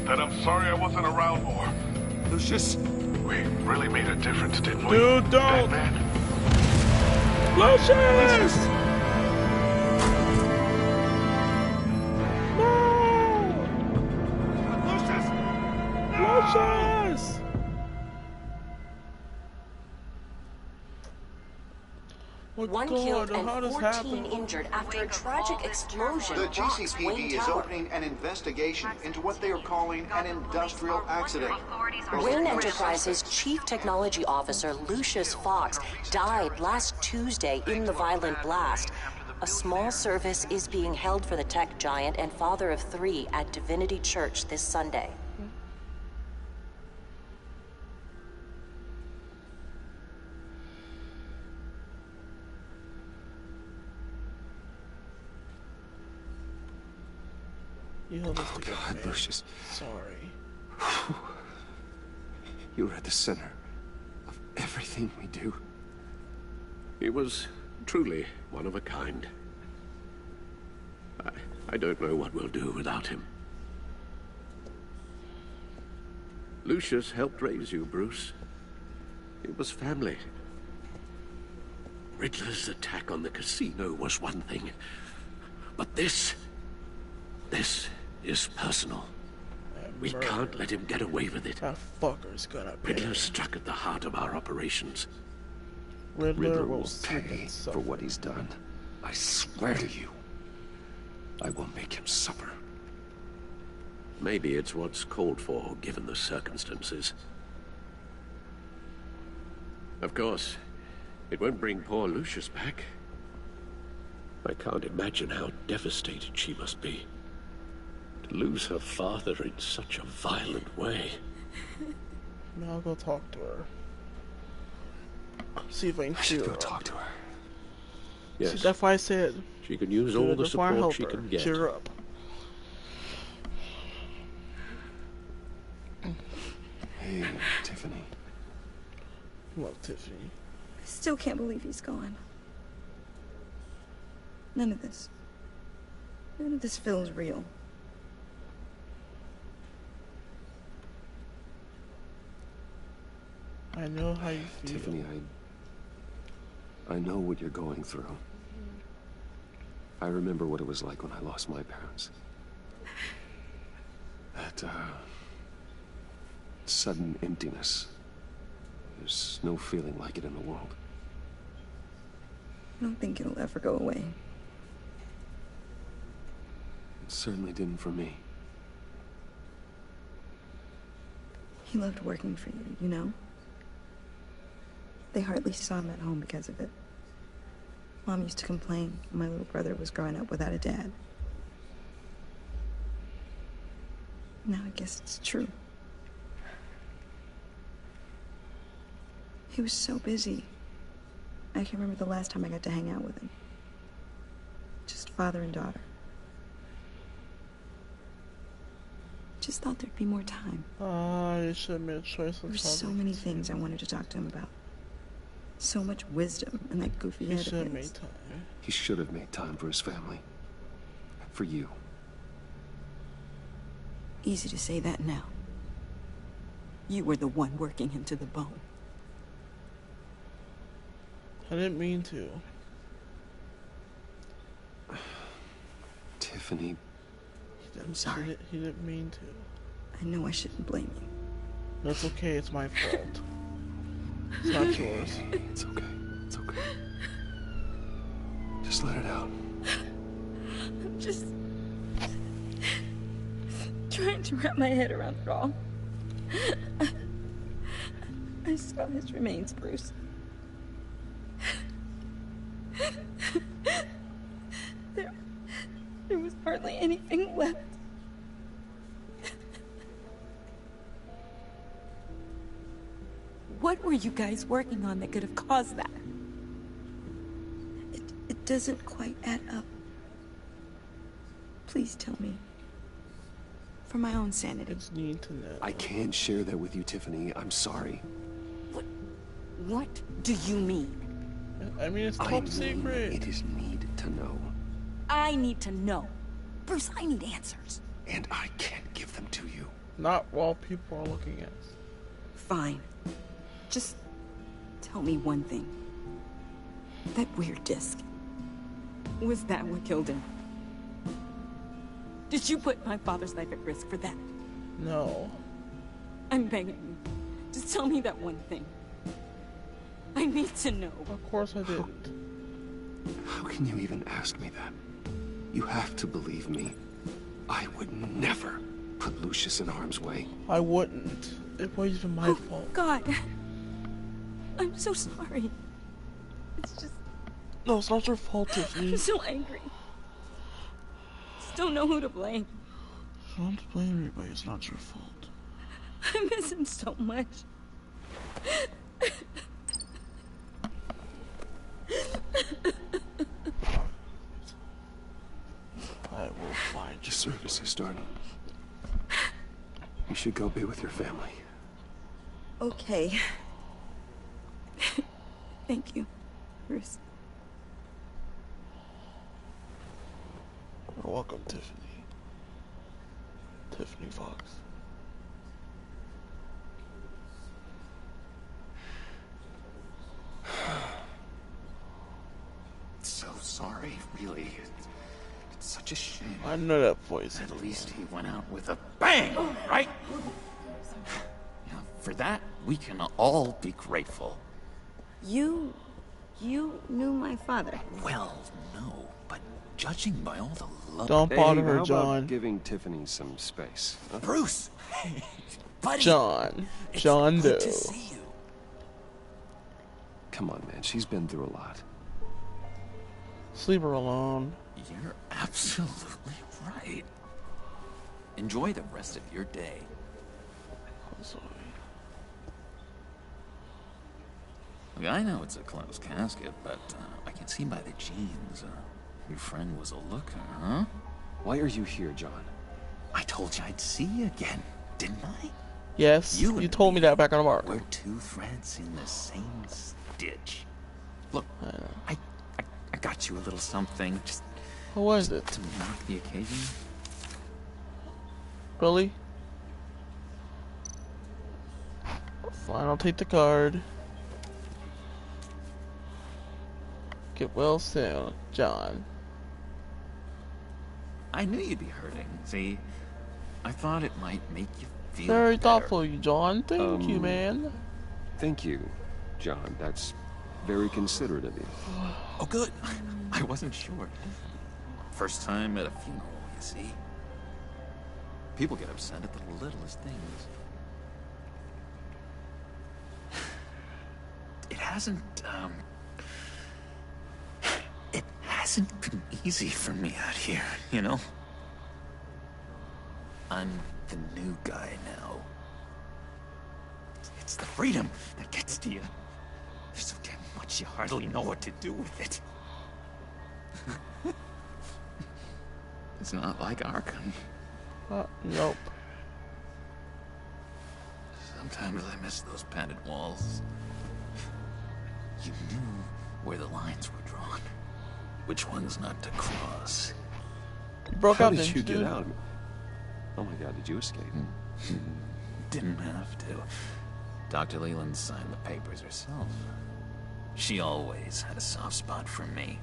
That I'm sorry I wasn't around more. Lucius? We really made a difference, didn't we? Dude, don't! Batman? Lucius! No! Lucius! One killed and 14 injured after a tragic explosion. The rocks Wayne GCPD is Tower. opening an investigation into what they are calling an industrial accident. Wayne Enterprises' Chief Technology Officer, Lucius Fox, died last Tuesday in the violent blast. A small service is being held for the tech giant and father of 3 at Divinity Church this Sunday. You held us together, God, man. Lucius. Sorry. You were at the center of everything we do. He was truly one of a kind. I don't know what we'll do without him. Lucius helped raise you, Bruce. It was family. Riddler's attack on the casino was one thing. But this is personal. We can't let him get away with it. That fucker's gonna pay. Riddler struck at the heart of our operations. Riddler will will pay for what he's done. I swear to you, I will make him suffer. Maybe it's what's called for, given the circumstances. Of course, it won't bring poor Lucius back. I can't imagine how devastated she must be. To lose her father in such a violent way. Now I'll go talk to her. See if I can cheer her up. Talk to her. Yes. See, that's why I said she can use all the support she can get. Cheer her up. Hey, Tiffany. Love Tiffany. I still can't believe he's gone. None of this feels real. I know how you feel. Tiffany, I know what you're going through. I remember what it was like when I lost my parents. That, sudden emptiness. There's no feeling like it in the world. I don't think it'll ever go away. It certainly didn't for me. He loved working for you, you know? They hardly saw him at home because of it. Mom used to complain when my little brother was growing up without a dad. Now I guess it's true. He was so busy. I can remember the last time I got to hang out with him. Just father and daughter. Just thought there'd be more time. You should have made a choice. There were so many things I wanted to talk to him about. So much wisdom in that goofy head of his. He should have made time for his family. For you. Easy to say that now. You were the one working him to the bone. I didn't mean to. Tiffany. I'm sorry. He didn't mean to. I know I shouldn't blame you. That's okay, it's my fault. It's not yours. It's okay. It's okay. Just let it out. I'm just trying to wrap my head around it all. I saw his remains, Bruce. There was hardly anything left. What were you guys working on that could have caused that? It doesn't quite add up. Please tell me. For my own sanity. It's need to know. I can't share that with you, Tiffany. I'm sorry. What do you mean? I mean, it's top secret. It is need to know. I need to know. Bruce, I need answers. And I can't give them to you. Not while people are looking at us. Fine. Just tell me one thing. That weird disc. Was that what killed him? Did you put my father's life at risk for that? No. I'm begging you. Just tell me that one thing. I need to know. Of course I didn't. How can you even ask me that? You have to believe me. I would never put Lucius in harm's way. I wouldn't. It wasn't even my fault. God. I'm so sorry. It's just... No, it's not your fault, Tiffany. I'm so angry. Just don't know who to blame. Don't blame anybody. It's not your fault. I miss him so much. I will find your services, darling. You should go be with your family. Okay. Thank you, Bruce. You're welcome, Tiffany. Tiffany Fox. So sorry, really. It's such a shame. I know that voice. At least he went out with a bang, right? Yeah, for that, we can all be grateful. You knew my father. Well, no, but judging by all the love... Don't bother her, how John. about giving Tiffany some space? Huh? Bruce! Buddy! John Good Doe. to see you. Come on, man. She's been through a lot. Leave her alone. You're absolutely right. Enjoy the rest of your day. I'm sorry. Look, I know it's a closed casket, but I can see by the jeans. Your friend was a looker, huh? Why are you here, John? I told you I'd see you again, didn't I? Yes, you told me that back on the bar. We're two threads in the same stitch. Look, I got you a little something, just... What was it? To mark the occasion. Really? Fine, I'll take the card. Get well soon, John. I knew you'd be hurting. See, I thought it might make you feel Very better. thoughtful of you, John. Thank you, man. Thank you, John. That's very considerate of you. Oh, good. I wasn't sure. First time at a funeral, you see. People get upset at the littlest things. It hasn't been easy for me out here, you know? I'm the new guy now. It's the freedom that gets to you. There's so damn much you hardly know what to do with it. It's not like Arkham. Nope. Sometimes I miss those padded walls. You knew where the lines were drawn. Which ones not to cross. You broke How out, did didn't you you, get dude? out? Oh my god, did you escape? Didn't have to. Dr. Leland signed the papers herself. She always had a soft spot for me.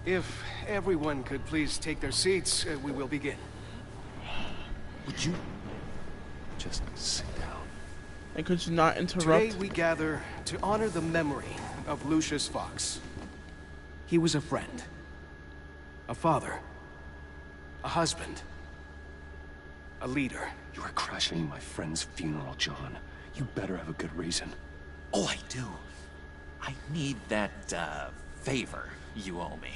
If everyone could please take their seats, we will begin. Would you just sit down? And could you not interrupt? Today we gather to honor the memory of Lucius Fox. He was a friend, a father, a husband, a leader. You are crashing my friend's funeral, John. You better have a good reason. Oh, I do. I need that, favor you owe me.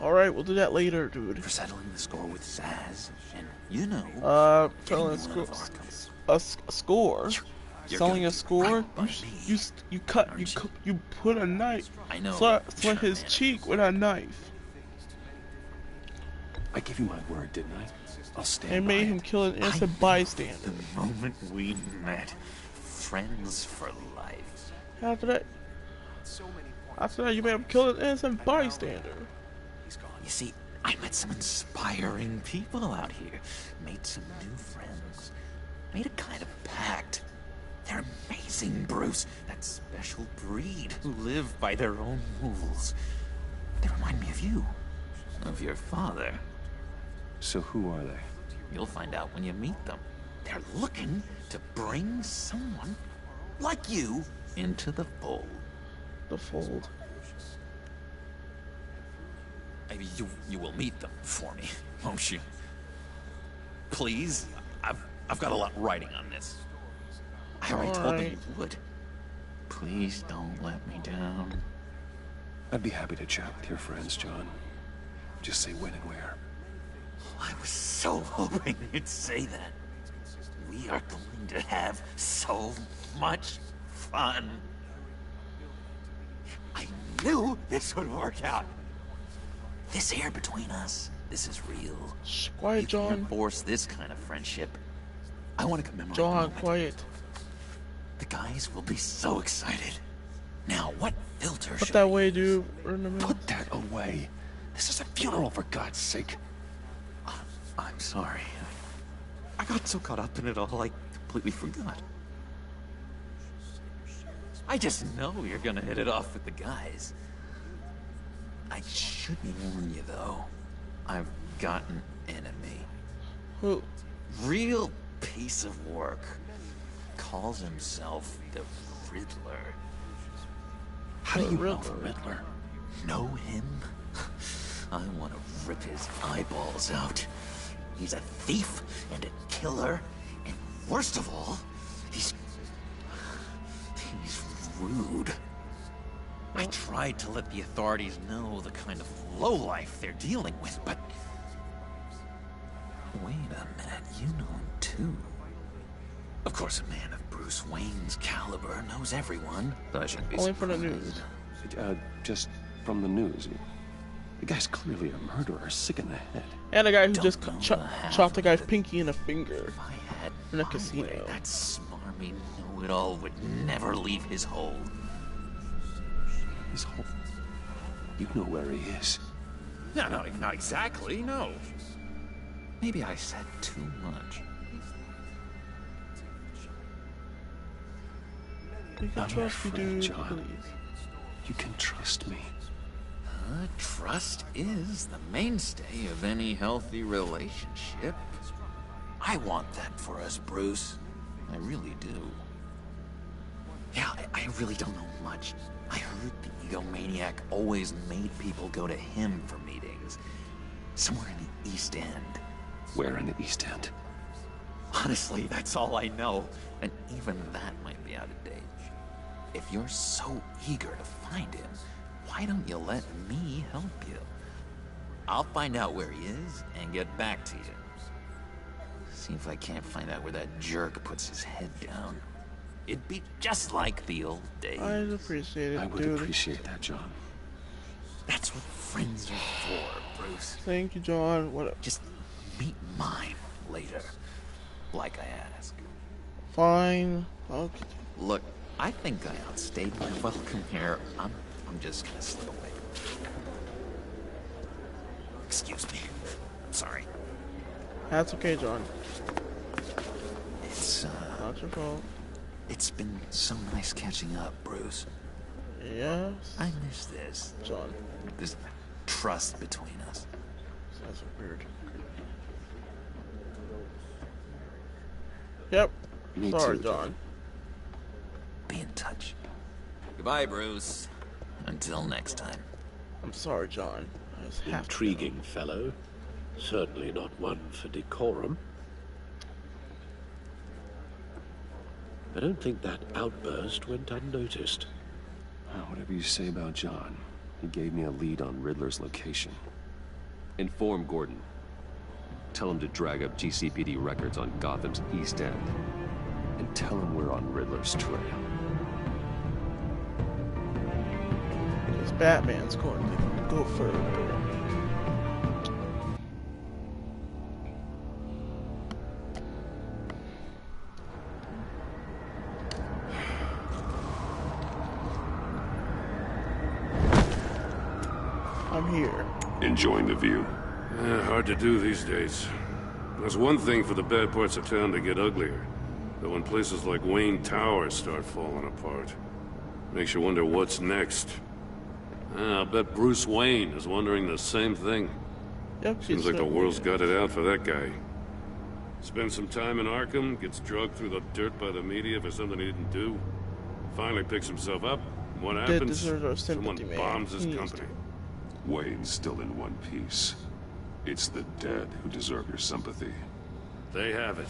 Alright, we'll do that later, dude. For settling the score with Zaz and, you know... settling the score... a score. You're Selling gonna a do score. right by me, You put a knife. I know. Slit his cheek with a knife. I gave you my word, didn't I? I'll stand And by made it. him kill an innocent bystander. The moment we met, friends for life. After that, you made him kill an innocent bystander. You see, I met some inspiring people out here. Made some new friends. Made a kind of pact. They're amazing, Bruce. That special breed who live by their own rules. They remind me of you. Of your father. So who are they? You'll find out when you meet them. They're looking to bring someone like you into the fold. The fold. Maybe you will meet them for me, won't you? Please? I've got a lot writing on this. I already told them you would. Please don't let me down. I'd be happy to chat with your friends, John. Just say when and where. I was so hoping you'd say that. We are going to have so much fun. I knew this would work out. This here between us, this is real. Shh, quiet, John. You can't force this kind of friendship. I want to commemorate John, the moment. quiet. The guys will be so excited. Now, what filter Put should that way, dude. Put that away. This is a funeral, for God's sake. I'm sorry. I got so caught up in it all, I completely forgot. I just know you're gonna hit it off with the guys. I should warn you, though. I've got an enemy. Who? Real piece of work. Calls himself the Riddler. How do you know the Riddler? Know him? I want to rip his eyeballs out. He's a thief and a killer, and worst of all, he's rude. I tried to let the authorities know the kind of lowlife they're dealing with, but... Wait a minute, you know him too. Of course, a man of Bruce Wayne's caliber knows everyone. I shouldn't be Only for the news. Just from the news. The guy's clearly a murderer, sick in the head. And a guy who just chopped a guy's pinky in a finger in a casino. That smarmy know-it-all would never leave his hole. His hole? You know where he is. No, not exactly, no. Maybe I said too much. You can trust me, dude. John. Please. You can trust me. Trust is the mainstay of any healthy relationship. I want that for us, Bruce. I really do. Yeah, I really don't know much. I heard the egomaniac always made people go to him for meetings. Somewhere in the East End. Where in the East End? Honestly, that's all I know. And even that might be out of date. If you're so eager to find him, why don't you let me help you? I'll find out where he is and get back to you. See if I can't find out where that jerk puts his head down. It'd be just like the old days. I'd appreciate it, I would dude. appreciate that, John. That's what friends are for, Bruce. Thank you, John. What? Just meet mine later, like I asked. Fine. Okay. Look, I think I outstayed my welcome here. I'm just gonna slip away. Excuse me. I'm sorry. That's okay, John. It's not your fault. It's been so nice catching up, Bruce. Yes. I miss this, John. This trust between us. That's weird. Yep. Me Sorry, too, John. Be in touch. Goodbye, Bruce. Until next time. I'm sorry, John. I just have to Intriguing fellow. Certainly not one for decorum. I don't think that outburst went unnoticed. Whatever you say about John, he gave me a lead on Riddler's location. Inform Gordon. Tell him to drag up GCPD records on Gotham's East End. and tell him we're on Riddler's trail. Because Batman's going to go further. I'm here. Enjoying the view? Hard to do these days. There's one thing for the bad parts of town to get uglier. But when places like Wayne Tower start falling apart, makes you wonder what's next. I'll bet Bruce Wayne is wondering the same thing. Yep, seems like the world's got it out for that guy. Spends some time in Arkham, gets dragged through the dirt by the media for something he didn't do. Finally picks himself up. What happens? Someone bombs his company. Wayne's still in one piece. It's the dead who deserve your sympathy. They have it.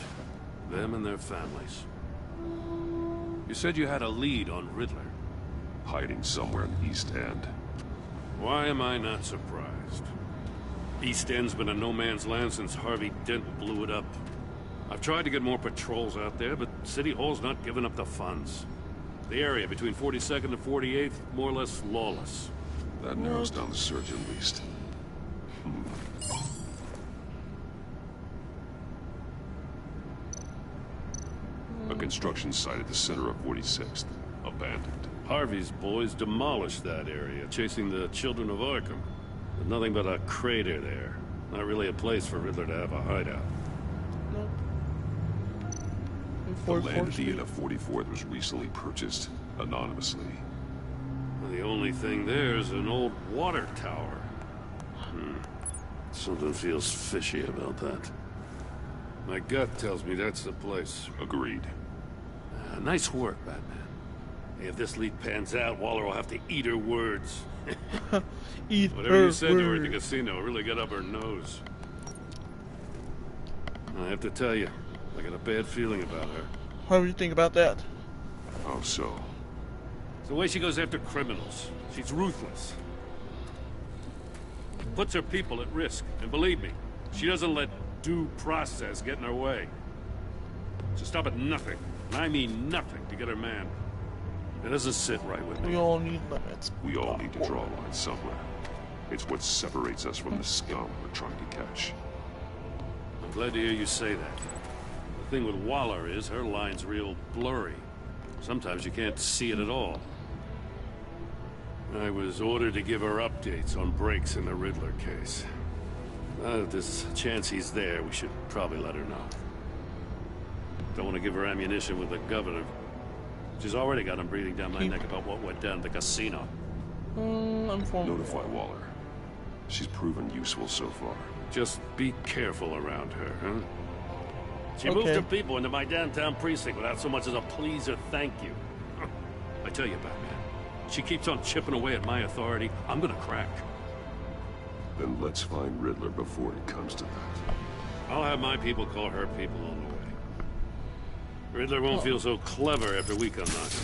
Them and their families. You said you had a lead on Riddler. Hiding somewhere in East End. Why am I not surprised? East End's been a no-man's land since Harvey Dent blew it up. I've tried to get more patrols out there, but City Hall's not giving up the funds. The area between 42nd and 48th, more or less lawless. That narrows down the search at least. A construction site at the center of 46th. Abandoned. Harvey's boys demolished that area, chasing the children of Arkham. There's nothing but a crater there. Not really a place for Riddler to have a hideout. Nope. The land at the end of 44th was recently purchased, anonymously. The only thing there is an old water tower. Something feels fishy about that. My gut tells me that's the place. Agreed. Nice work, Batman. Hey, if this lead pans out, Waller will have to eat her words. Whatever you said to her at the casino really got up her nose. I have to tell you, I got a bad feeling about her. How do you think about that? How so? It's the way she goes after criminals. She's ruthless. Puts her people at risk. And believe me, she doesn't let due process get in her way. She'll stop at nothing, and I mean nothing, to get her man. It doesn't sit right with me. We all need limits. We all need to draw a line somewhere. It's what separates us from the scum we're trying to catch. I'm glad to hear you say that. The thing with Waller is her line's real blurry. Sometimes you can't see it at all. I was ordered to give her updates on breaks in the Riddler case. If there's a chance he's there, we should probably let her know. Don't want to give her ammunition with the governor. She's already got him breathing down my neck about what went down at the casino. Notify Waller. She's proven useful so far. Just be careful around her, huh? She moved her people into my downtown precinct without so much as a please or thank you. I tell you, Batman, she keeps on chipping away at my authority, I'm gonna crack. Then let's find Riddler before it comes to that. I'll have my people call her people on the way. Riddler won't feel so clever after we come knocking.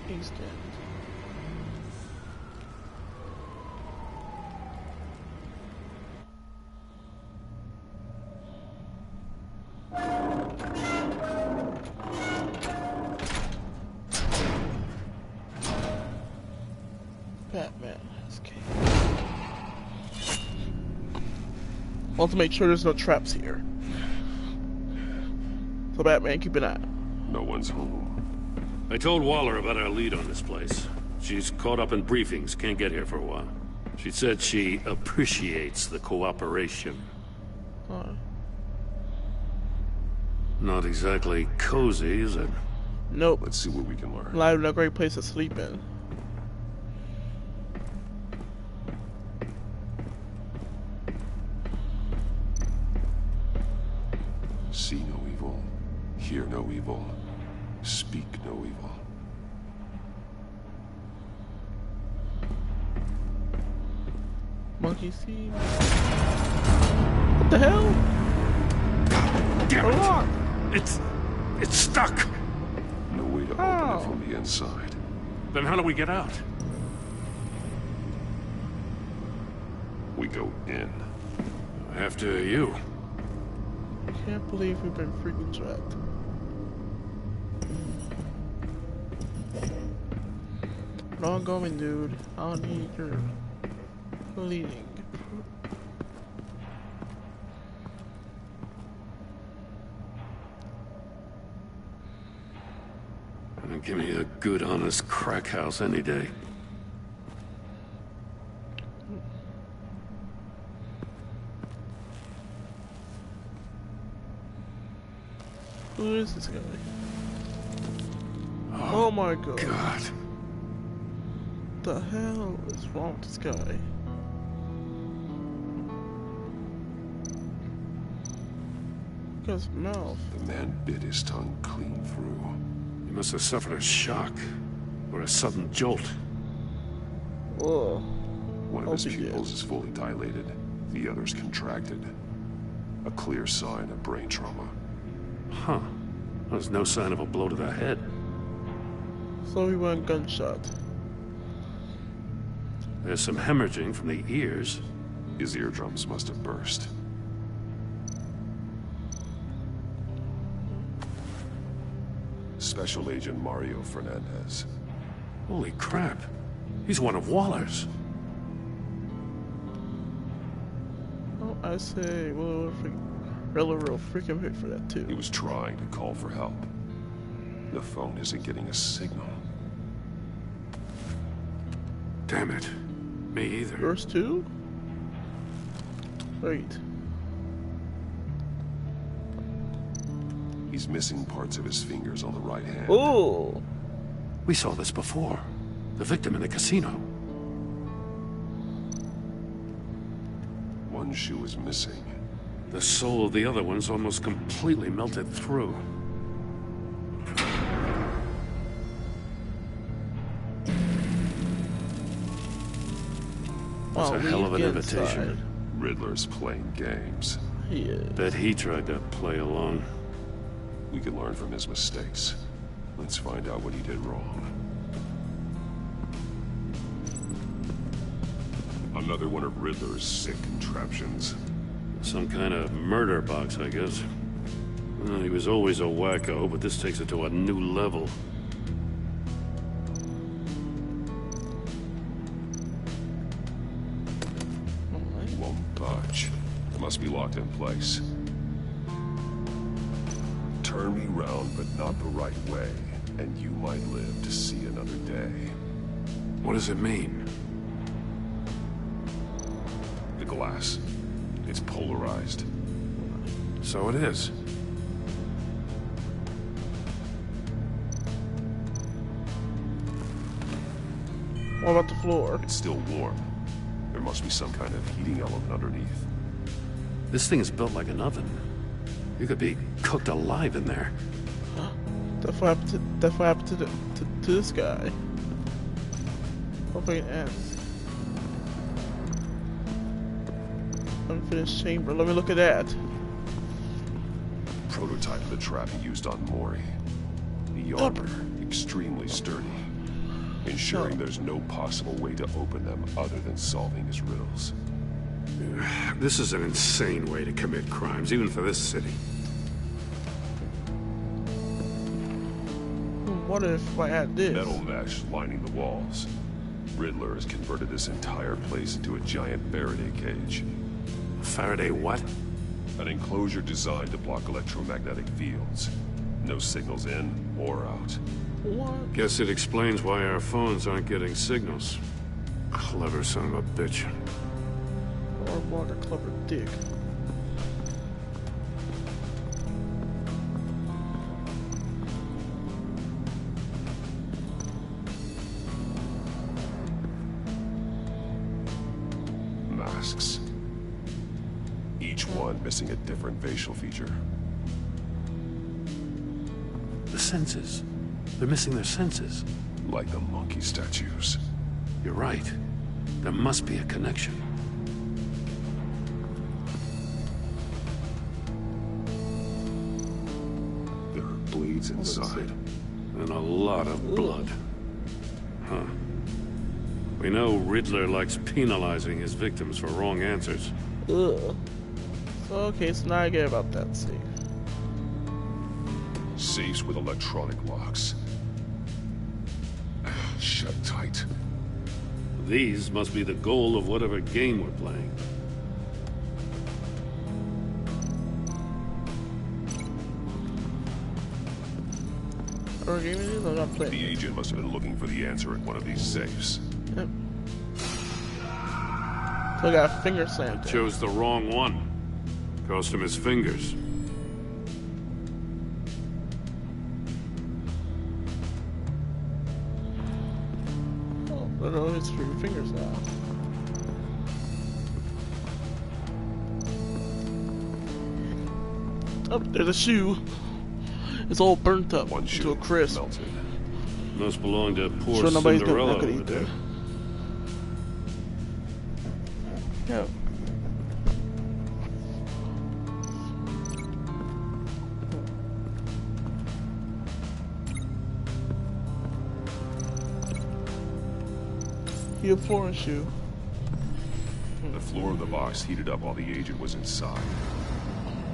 East End. Batman has cave. Want to make sure there's no traps here. So Batman, keep an eye. No one's home. I told Waller about our lead on this place. She's caught up in briefings, can't get here for a while. She said she appreciates the cooperation. Not exactly cozy, is it? Nope. Let's see what we can learn. Not even a great place to sleep in. See no evil, hear no evil, speak no evil. Monkey see? What the hell? Damn it! It's stuck! to open it from the inside. Then how do we get out? We go in. After you. I can't believe we've been freaking trapped. Not going, dude. I don't need your leading. Give me a good, honest crack house any day. Who is this guy? Oh my god. God. What the hell is wrong with this guy? Look at his mouth. The man bit his tongue clean through. He must have suffered a shock, or a sudden jolt. Whoa. One of his pupils is fully dilated, the other's contracted. A clear sign of brain trauma. Huh. There's no sign of a blow to the head. So he went gunshot. There's some hemorrhaging from the ears. His eardrums must have burst. Special Agent Mario Fernandez. Holy crap. He's one of Waller's. Oh, I say, well, real freaking hit for that too. He was trying to call for help. The phone isn't getting a signal. Damn it. Me either. Yours too? Wait. He's missing parts of his fingers on the right hand. Oh! We saw this before. The victim in the casino. One shoe is missing. The sole of the other one's almost completely melted through. That's a hell of an invitation. Inside. Riddler's playing games. He is. Bet he tried to play along. We can learn from his mistakes. Let's find out what he did wrong. Another one of Riddler's sick contraptions. Some kind of murder box, I guess. Well, he was always a wacko, but this takes it to a new level. Won't budge. Must be locked in place. Turn me round, but not the right way, and you might live to see another day. What does it mean? The glass. It's polarized. So it is. What about the floor? It's still warm. There must be some kind of heating element underneath. This thing is built like an oven. You could be cooked alive in there. That's what happened to this guy. Hopefully it ends. Unfinished chamber. Let me look at that. Prototype of the trap he used on Mori. The armor, extremely sturdy. Ensuring there's no possible way to open them other than solving his riddles. This is an insane way to commit crimes, even for this city. What if I had this? Metal mesh lining the walls. Riddler has converted this entire place into a giant Faraday cage. Faraday what? An enclosure designed to block electromagnetic fields. No signals in or out. What? Guess it explains why our phones aren't getting signals. Clever son of a bitch. Or what a clever dick. Masks. Each one missing a different facial feature. The senses. They're missing their senses. Like the monkey statues. You're right. There must be a connection. There are blades inside. And a lot of blood. Huh. We know Riddler likes penalizing his victims for wrong answers. Ugh. Okay, so now I get about that safe. Safes with electronic locks. Shut tight. These must be the goal of whatever game we're playing. Or game it is, I'm not playing. The agent must have been looking for the answer in one of these safes. Yep. So I got a finger slammed. Chose the wrong one. Cost him his fingers. Oh, no, it's for your fingers now. Oh, there's a shoe. It's all burnt up into a crisp. Melted. Must belong to poor Sure nobody's Cinderella gonna over eat there. that. Yeah. You have foreign shoe. The floor of the box heated up while the agent was inside.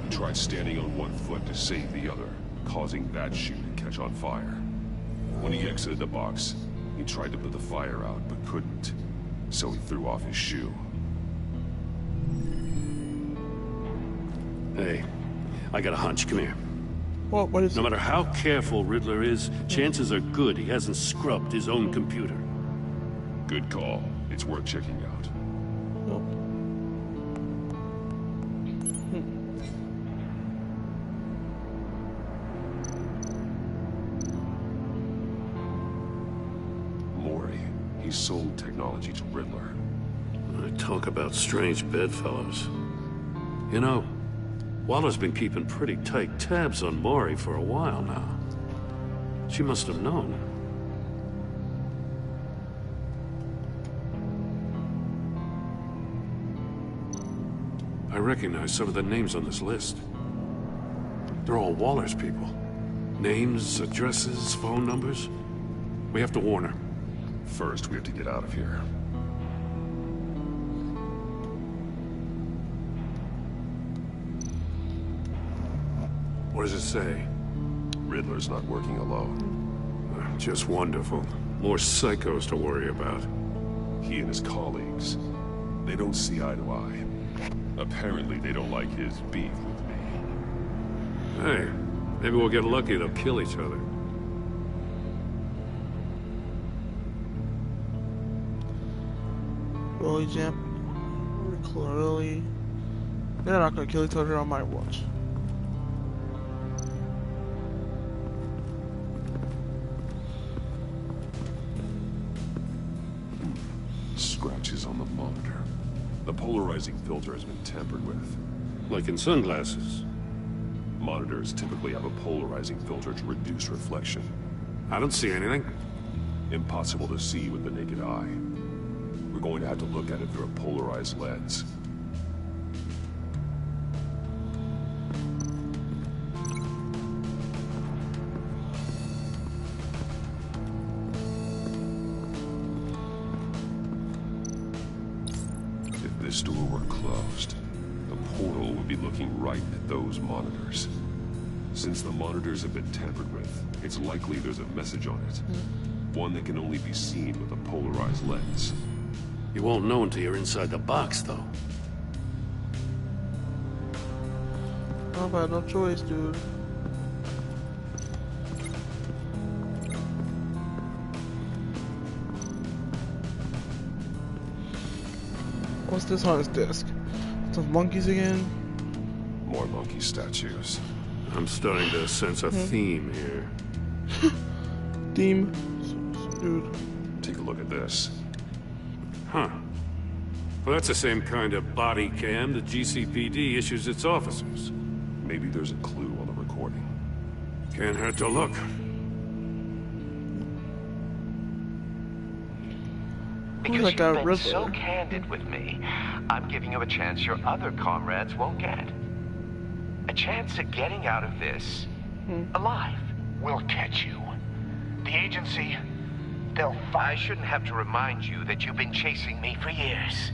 He tried standing on one foot to save the other, causing that shoe to catch on fire. When he exited the box, he tried to put the fire out, but couldn't. So he threw off his shoe. Hey, I got a hunch. Come here. What is No matter how careful Riddler is, chances are good he hasn't scrubbed his own computer. Good call. It's worth checking out. Mori, he sold technology to Riddler. Talk about strange bedfellows. You know, Waller's been keeping pretty tight tabs on Mori for a while now. She must have known. I recognize some of the names on this list. They're all Waller's people. Names, addresses, phone numbers. We have to warn her. First, we have to get out of here. What does it say? Riddler's not working alone. Just wonderful. More psychos to worry about. He and his colleagues, they don't see eye to eye. Apparently, they don't like his beef with me. Hey, maybe we'll get lucky. They'll kill each other. Rolly jump. Clearly, they're not gonna kill each other on my watch. Scratches on the monitor. The polarizing filter has been tampered with. Like in sunglasses. Monitors typically have a polarizing filter to reduce reflection. I don't see anything. Impossible to see with the naked eye. We're going to have to look at it through a polarized lens. If this door were closed, the portal would be looking right at those monitors. Since the monitors have been tampered with, it's likely there's a message on it. One that can only be seen with a polarized lens. You won't know until you're inside the box, though. I've had no choice, dude. What's this on his desk? Some monkeys again? More monkey statues. I'm starting to sense a theme here. Theme? Dude. Take a look at this. Huh. Well, that's the same kind of body cam the GCPD issues its officers. Maybe there's a clue on the recording. Can't hurt to look. Because like you've a been Riddler. so candid with me, I'm giving you a chance your other comrades won't get. A chance at getting out of this alive. We'll catch you. The agency, they'll I shouldn't have to remind you that you've been chasing me for years.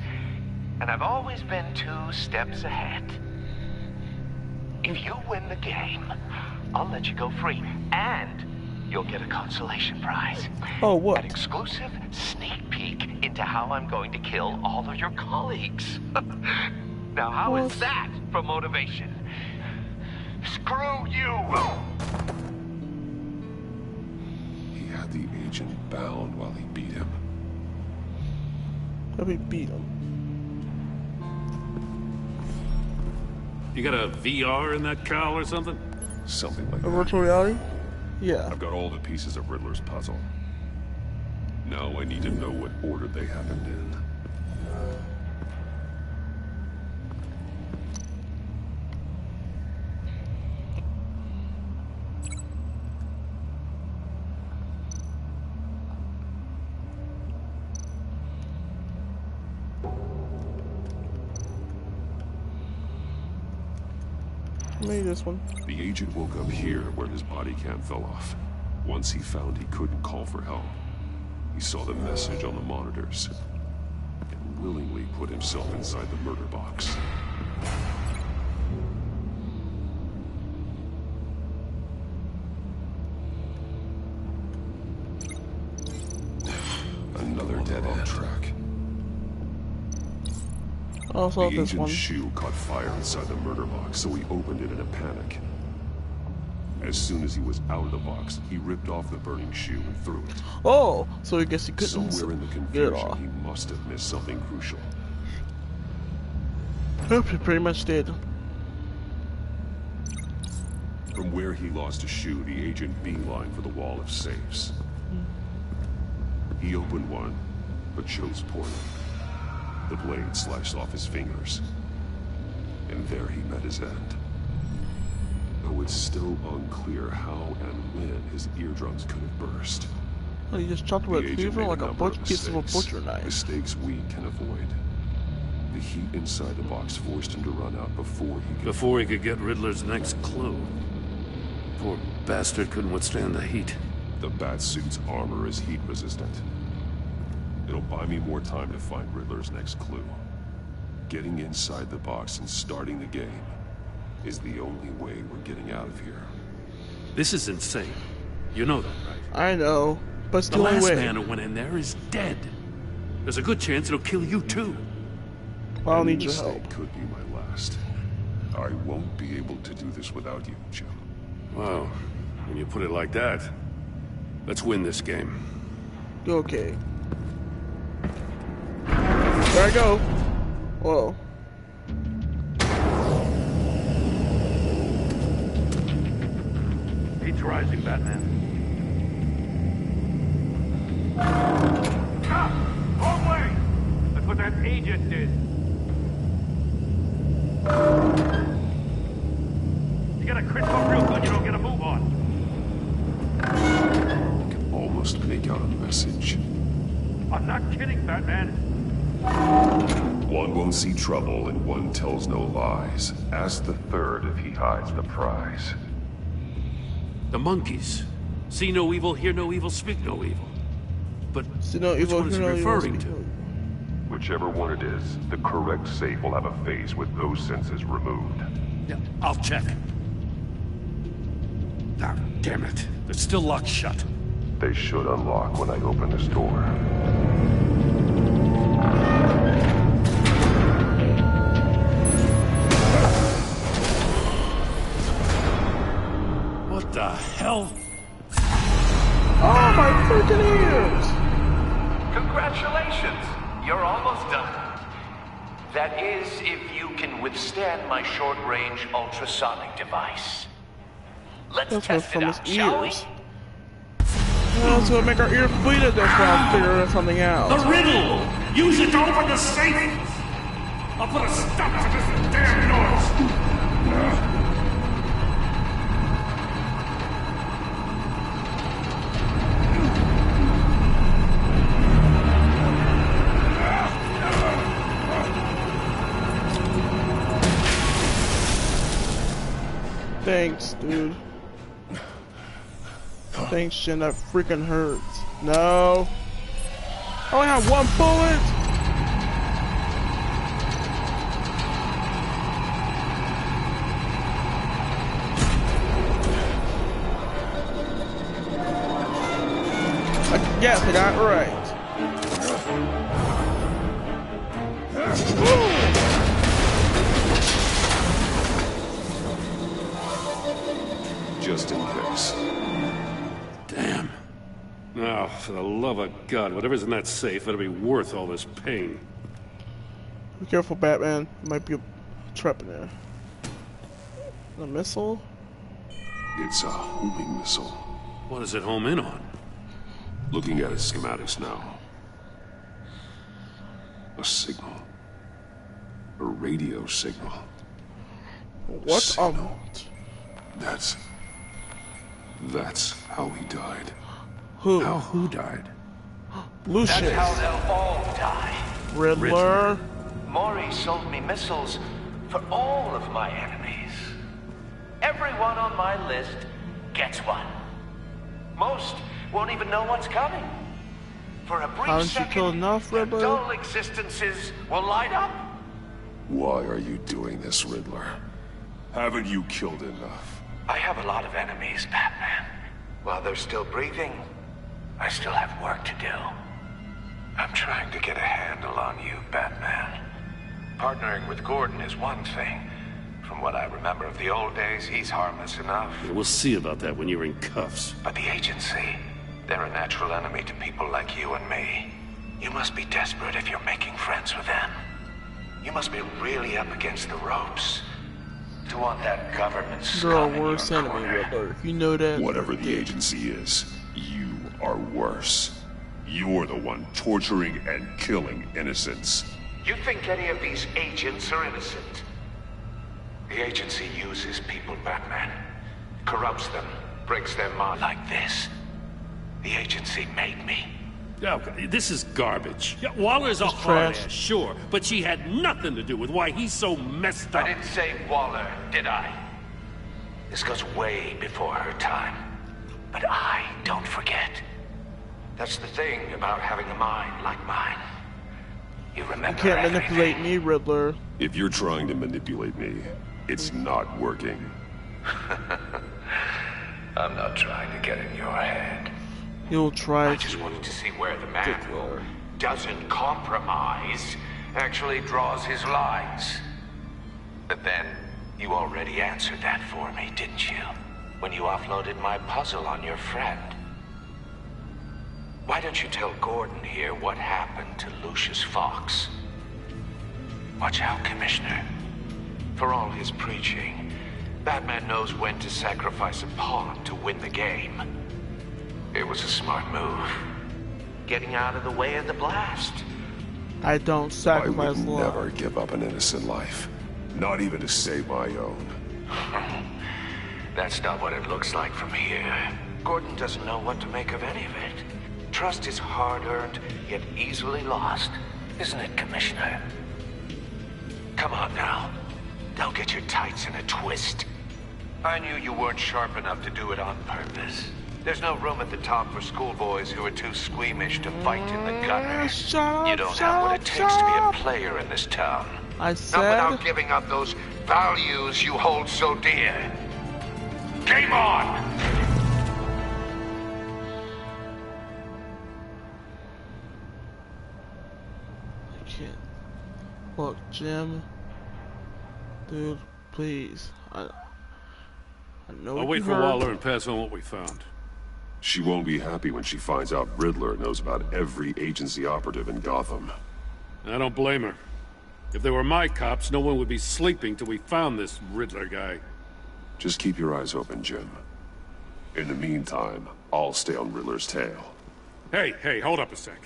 And I've always been 2 steps ahead. If you win the game, I'll let you go free. And you'll get a consolation prize. Oh, what? An exclusive sneak peek into how I'm going to kill all of your colleagues. Now, how is that for motivation? Screw you! He had the agent bound while he beat him. Let me beat him. You got a VR in that cowl or something? Something like A that. virtual reality? Yeah. I've got all the pieces of Riddler's puzzle. Now I need to know what order they happened in. Maybe this one. The agent woke up here where his body cam fell off. Once he found he couldn't call for help, he saw the message on the monitors and willingly put himself inside the murder box. Another dead-end track. Also, The this one. agent's shoe caught fire inside the murder box, so he opened it in a panic. As soon as he was out of the box, he ripped off the burning shoe and threw it. Oh, so I guess he couldn't Somewhere in the get it confusion, off. he must have missed something crucial. Yep, he pretty much did. From where he lost a shoe, the agent beelined for the wall of safes. He opened one, but chose poorly. The blade sliced off his fingers. And there he met his end. Though it's still unclear how and when his eardrums could have burst. Oh, he just chopped away The a agent cleaver made like a number piece of a mistakes. butcher knife. Mistakes we can avoid. The heat inside the box forced him to run out before he could get Riddler's next clue. Poor bastard couldn't withstand the heat. The Batsuit's armor is heat resistant. It'll buy me more time to find Riddler's next clue. Getting inside the box and starting the game is the only way we're getting out of here. This is insane. You know that, right? I know, but it's The the only last way. man who went in there is dead. There's a good chance it'll kill you too. Well, I'll Any need your mistake help. could be my last. I won't be able to do this without you, Jim. Wow, when you put it like that, let's win this game. Okay. There I go. Whoa. Heat's rising, Batman. Wrong way! That's what that agent did. You gotta crit up real good, you don't get a move on. I can almost make out a message. I'm not kidding, Batman. One won't see trouble and one tells no lies. Ask the third if he hides the prize. The monkeys. See no evil, hear no evil, speak no evil. But See no which evil, one is he hear no evil, referring speak to? Whichever one it is, the correct safe will have a phase with those senses removed. Yeah, I'll check. Ah, damn it. They're still locked shut. They should unlock when I open this door. What the hell? Oh, my freaking ears! Congratulations! You're almost done. That is, if you can withstand my short-range ultrasonic device. Let's That's test from it his out, shall we? ears. Yeah, let's go make our ears bleed. That's why I'll figure something out. The riddle! Use it to open the safe! I'll put a stop to this damn noise! Thanks, dude. Thanks, Jim. That freaking hurts. No. I only have one bullet. Yes, I got it right. Just in case. Damn. Now, for the love of God, whatever's in that safe, it'll be worth all this pain. Be careful, Batman. Might be a trap in there. A missile? It's a homing missile. What does it home in on? Looking at its schematics now. A signal. A radio signal. What? Signal. That's how he died. Who? Who died? Lucius. That's how they'll all die. Riddler. Maury sold me missiles for all of my enemies. Everyone on my list gets one. Most won't even know what's coming. For a brief second, their dull existences will light up. Why are you doing this, Riddler? Haven't you killed enough? I have a lot of enemies, Batman. While they're still breathing, I still have work to do. I'm trying to get a handle on you, Batman. Partnering with Gordon is one thing. From what I remember of the old days, he's harmless enough. Yeah, we'll see about that when you're in cuffs. But the agency, they're a natural enemy to people like you and me. You must be desperate if you're making friends with them. You must be really up against the ropes to want that government scum in your worst enemy, corner. Riddler. You know that. Whatever the agency is, you are worse. You're the one torturing and killing innocents. You think any of these agents are innocent? The agency uses people, Batman. Corrupts them, breaks their mind like this. The agency made me. Yeah, okay, this is garbage. Yeah, Waller's a hard ass, sure, but she had nothing to do with why he's so messed up. I didn't say Waller, did I? This goes way before her time. But I don't forget. That's the thing about having a mind like mine. You remember You can't manipulate me, Riddler. If you're trying to manipulate me, it's not working. I'm not trying to get in your head. He'll try I just wanted to see where the man who doesn't compromise actually draws his lines. But then, you already answered that for me, didn't you? When you offloaded my puzzle on your friend. Why don't you tell Gordon here what happened to Lucius Fox? Watch out, Commissioner. For all his preaching, Batman knows when to sacrifice a pawn to win the game. It was a smart move. Getting out of the way of the blast. I don't sacrifice I would love. never give up an innocent life. Not even to save my own. That's not what it looks like from here. Gordon doesn't know what to make of any of it. Trust is hard-earned, yet easily lost. Isn't it, Commissioner? Come on now. Don't get your tights in a twist. I knew you weren't sharp enough to do it on purpose. There's no room at the top for schoolboys who are too squeamish to fight in the gutter. You don't have what it takes to be a player in this town. I said... Not without giving up those values you hold so dear. Game on! I can't. Look, Jim. Dude, please. I know I'll wait for Waller and pass on what we found. She won't be happy when she finds out Riddler knows about every agency operative in Gotham. I don't blame her. If they were my cops, no one would be sleeping till we found this Riddler guy. Just keep your eyes open, Jim. In the meantime, I'll stay on Riddler's tail. Hey, hold up a sec.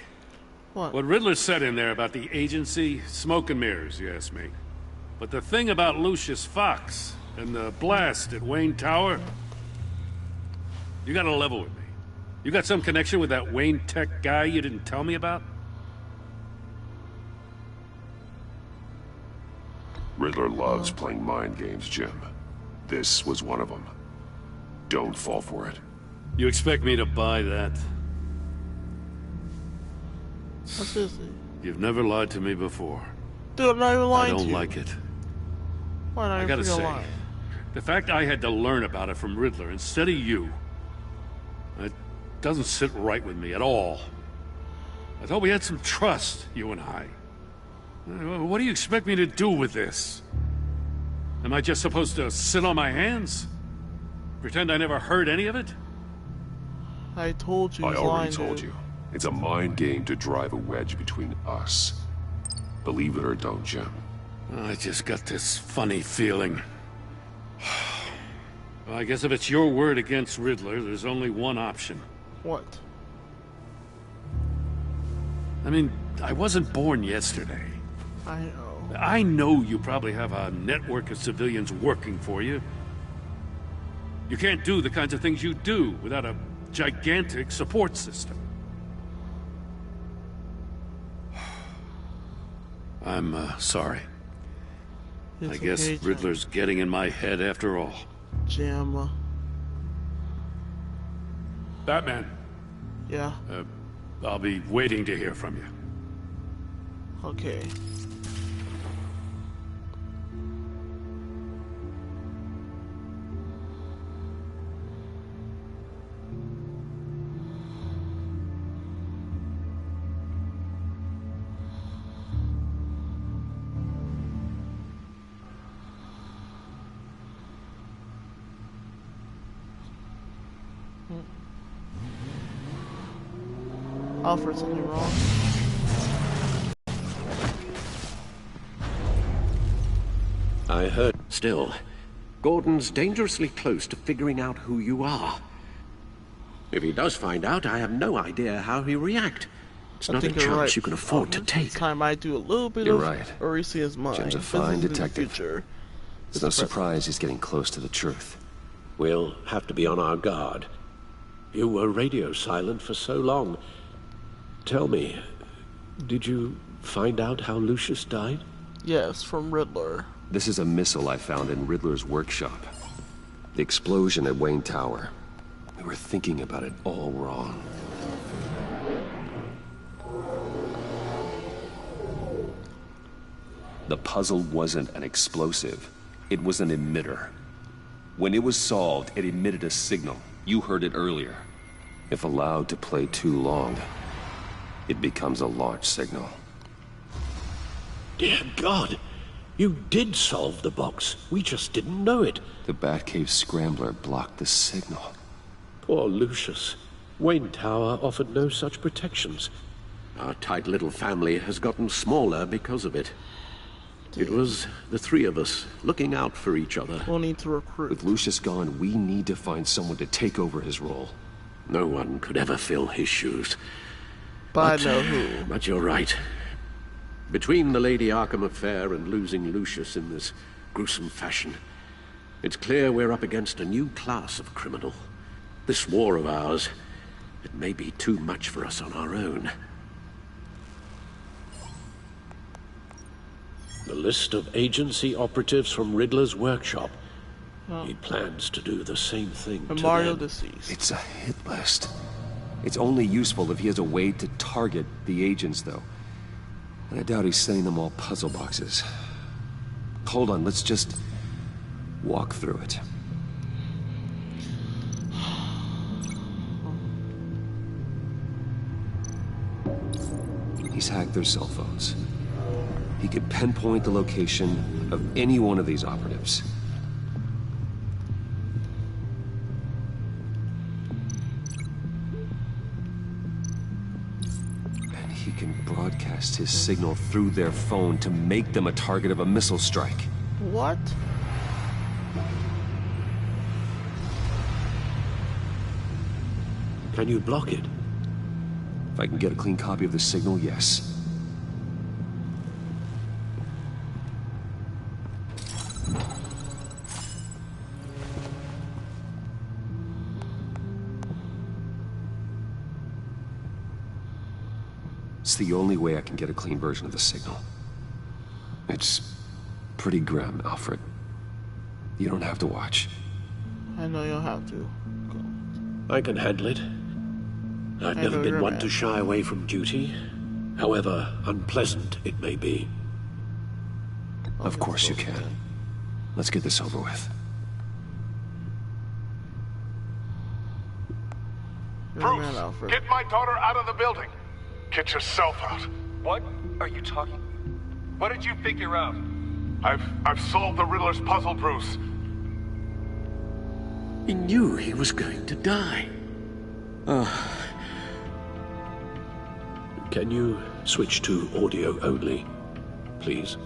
What Riddler said in there about the agency, smoke and mirrors, you ask me. But the thing about Lucius Fox and the blast at Wayne Tower, you gotta level with me. You got some connection with that Wayne Tech guy you didn't tell me about? Riddler loves playing mind games, Jim. This was one of them. Don't fall for it. You expect me to buy that? Seriously. You've never lied to me before. Dude, I'm not even lying I to don't you. like it. Why not? I gotta say, the fact I had to learn about it from Riddler instead of you, it doesn't sit right with me at all. I thought we had some trust, you and I. What do you expect me to do with this? Am I just supposed to sit on my hands? Pretend I never heard any of it? I told you. I already told you. It's a mind game to drive a wedge between us. Believe it or don't, Jim. I just got this funny feeling. Well, I guess if it's your word against Riddler, there's only one option. What? I mean, I wasn't born yesterday. I know. I know you probably have a network of civilians working for you. You can't do the kinds of things you do without a gigantic support system. I'm, sorry. I guess okay, Riddler's getting in my head after all. Jim. Batman. Yeah? I'll be waiting to hear from you. Okay. Alfred, something wrong? I heard. Still, Gordon's dangerously close to figuring out who you are. If he does find out, I have no idea how he'll react. It's not a chance you can afford to take. This time I do a little bit You're of right. Orisia's mind. Jim's a fine detective. Future. It's no surprise he's getting close to the truth. We'll have to be on our guard. You were radio silent for so long. Tell me, did you find out how Lucius died? Yes, from Riddler. This is a missile I found in Riddler's workshop. The explosion at Wayne Tower. We were thinking about it all wrong. The puzzle wasn't an explosive. It was an emitter. When it was solved, it emitted a signal. You heard it earlier. If allowed to play too long, it becomes a launch signal. Dear God, you did solve the box. We just didn't know it. The Batcave scrambler blocked the signal. Poor Lucius. Wayne Tower offered no such protections. Our tight little family has gotten smaller because of it. It was the three of us looking out for each other. We'll need to recruit. With Lucius gone, we need to find someone to take over his role. No one could ever fill his shoes. But I know who. But you're right. Between the Lady Arkham affair and losing Lucius in this gruesome fashion, it's clear we're up against a new class of criminal. This war of ours, it may be too much for us on our own. The list of agency operatives from Riddler's workshop. He plans to do the same thing to Mario them. deceased. It's a hit list. It's only useful if he has a way to target the agents, though. And I doubt he's sending them all puzzle boxes. Hold on, let's just walk through it. He's hacked their cell phones. He could pinpoint the location of any one of these operatives. And he can broadcast his signal through their phone to make them a target of a missile strike. What? Can you block it? If I can get a clean copy of the signal, yes. It's the only way I can get a clean version of the signal. It's pretty grim, Alfred. You don't have to watch. I know you'll have to. Go. I can handle it. I've never been one to shy away from duty, however unpleasant it may be. Of course you can. Let's get this over with. Bruce, get my daughter out of the building. Get yourself out. What are you talking? What did you figure out? I've solved the Riddler's puzzle, Bruce. He knew he was going to die. Can you switch to audio only, please?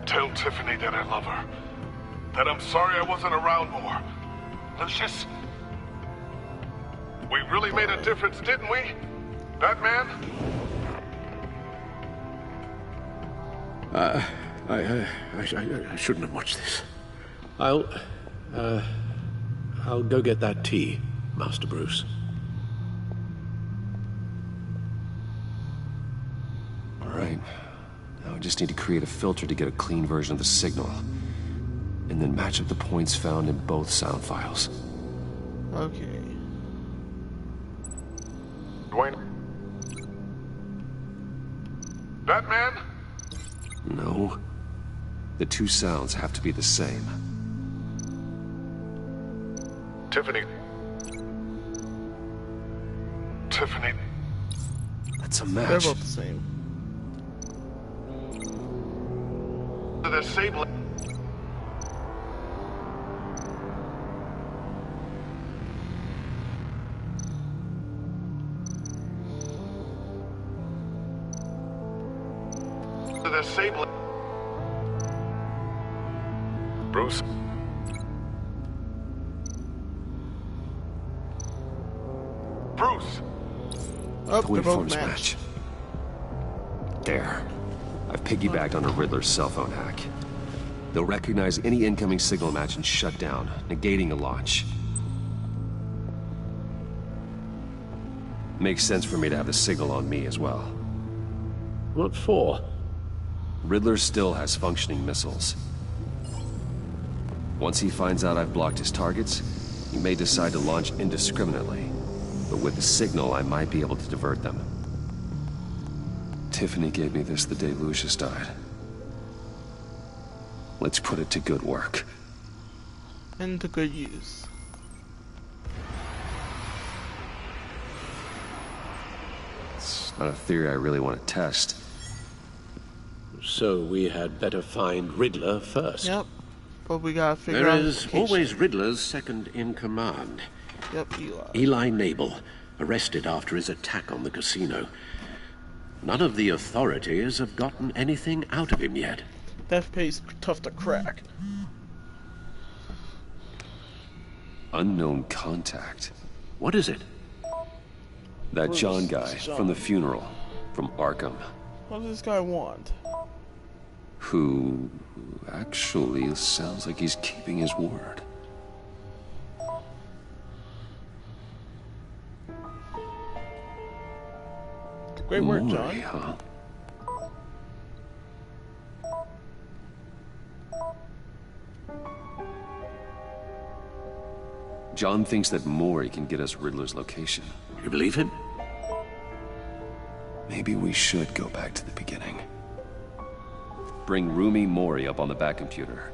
Tell Tiffany that I love her. That I'm sorry I wasn't around more. Lucius? We really made a difference, didn't we? Batman? I shouldn't have watched this. I'll go get that tea, Master Bruce. All right. Now I just need to create a filter to get a clean version of the signal. And then match up the points found in both sound files. Okay. Dwayne? Batman? No. The two sounds have to be the same. Tiffany. Tiffany. That's a match. They're both the same. The sable. The sable. Bruce. Bruce. Oh, the waveforms match. There. I've piggybacked on a Riddler's cell phone hack. They'll recognize any incoming signal match and shut down, negating a launch. Makes sense for me to have the signal on me as well. What for? Riddler still has functioning missiles. Once he finds out I've blocked his targets, he may decide to launch indiscriminately. But with the signal, I might be able to divert them. Tiffany gave me this the day Lucius died. Let's put it to good work. And to good use. It's not a theory I really want to test. So we had better find Riddler first. Yep. But we gotta figure out. There is always Riddler's second in command. Yep, Eli. Eli Nabel, arrested after his attack on the casino. None of the authorities have gotten anything out of him yet. That pays tough to crack. Unknown contact. What is it? That Bruce, John guy John. from the funeral, from Arkham. What does this guy want? Who actually sounds like he's keeping his word. Great work, Maury, John. huh? John thinks that Maury can get us Riddler's location. You believe him? Maybe we should go back to the beginning. Bring Rumi Maury up on the back computer.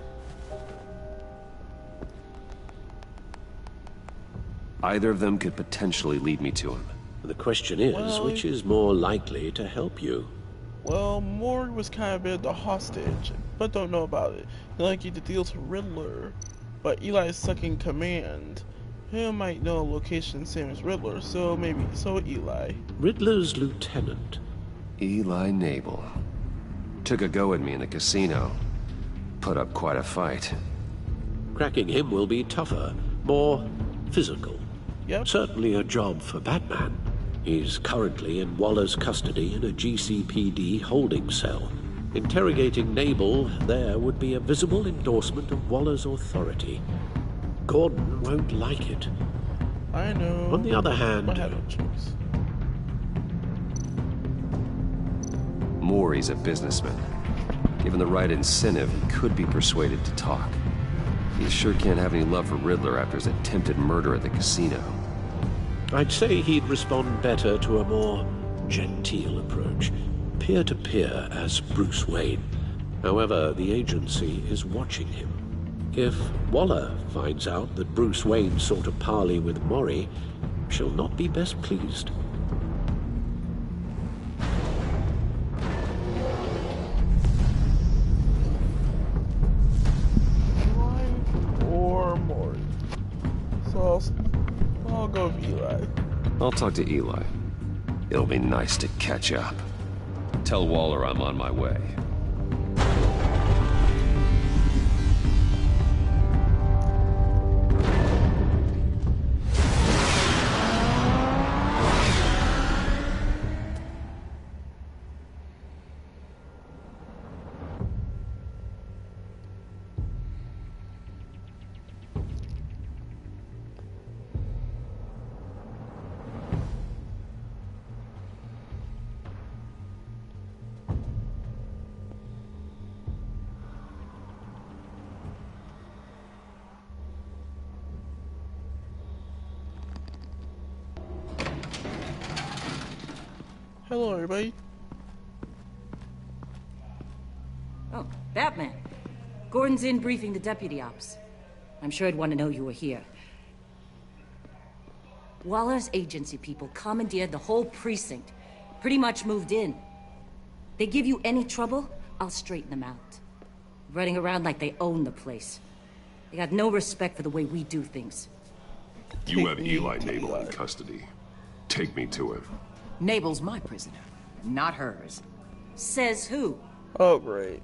Either of them could potentially lead me to him. The question is, which is more likely to help you? Well, Maury was kind of a bit of the hostage, but don't know about it. He like the deal to Riddler, but Eli's stuck in command. He might know a location same as Riddler, so maybe Eli. Riddler's lieutenant. Eli Nabel. Took a go at me in the casino. Put up quite a fight. Cracking him will be tougher, more physical. Yep. Certainly a job for Batman. He's currently in Waller's custody in a GCPD holding cell. Interrogating Nabel there would be a visible endorsement of Waller's authority. Gordon won't like it. I know. On the other hand, I have no choice. Maury's a businessman. Given the right incentive, he could be persuaded to talk. You sure can't have any love for Riddler after his attempted murder at the casino. I'd say he'd respond better to a more genteel approach, peer-to-peer as Bruce Wayne. However, the agency is watching him. If Waller finds out that Bruce Wayne sought a parley with Mori, she'll not be best pleased. Or Mori. So I'll go with Eli. I'll talk to Eli. It'll be nice to catch up. Tell Waller I'm on my way. Hello, everybody. Oh, Batman. Gordon's in briefing the deputy ops. I'm sure I'd want to know you were here. Waller's agency people commandeered the whole precinct. Pretty much moved in. They give you any trouble, I'll straighten them out. Running around like they own the place. They got no respect for the way we do things. You have Eli Nabel in custody. Take me to him. Nabel's my prisoner, not hers. Says who? Oh, great.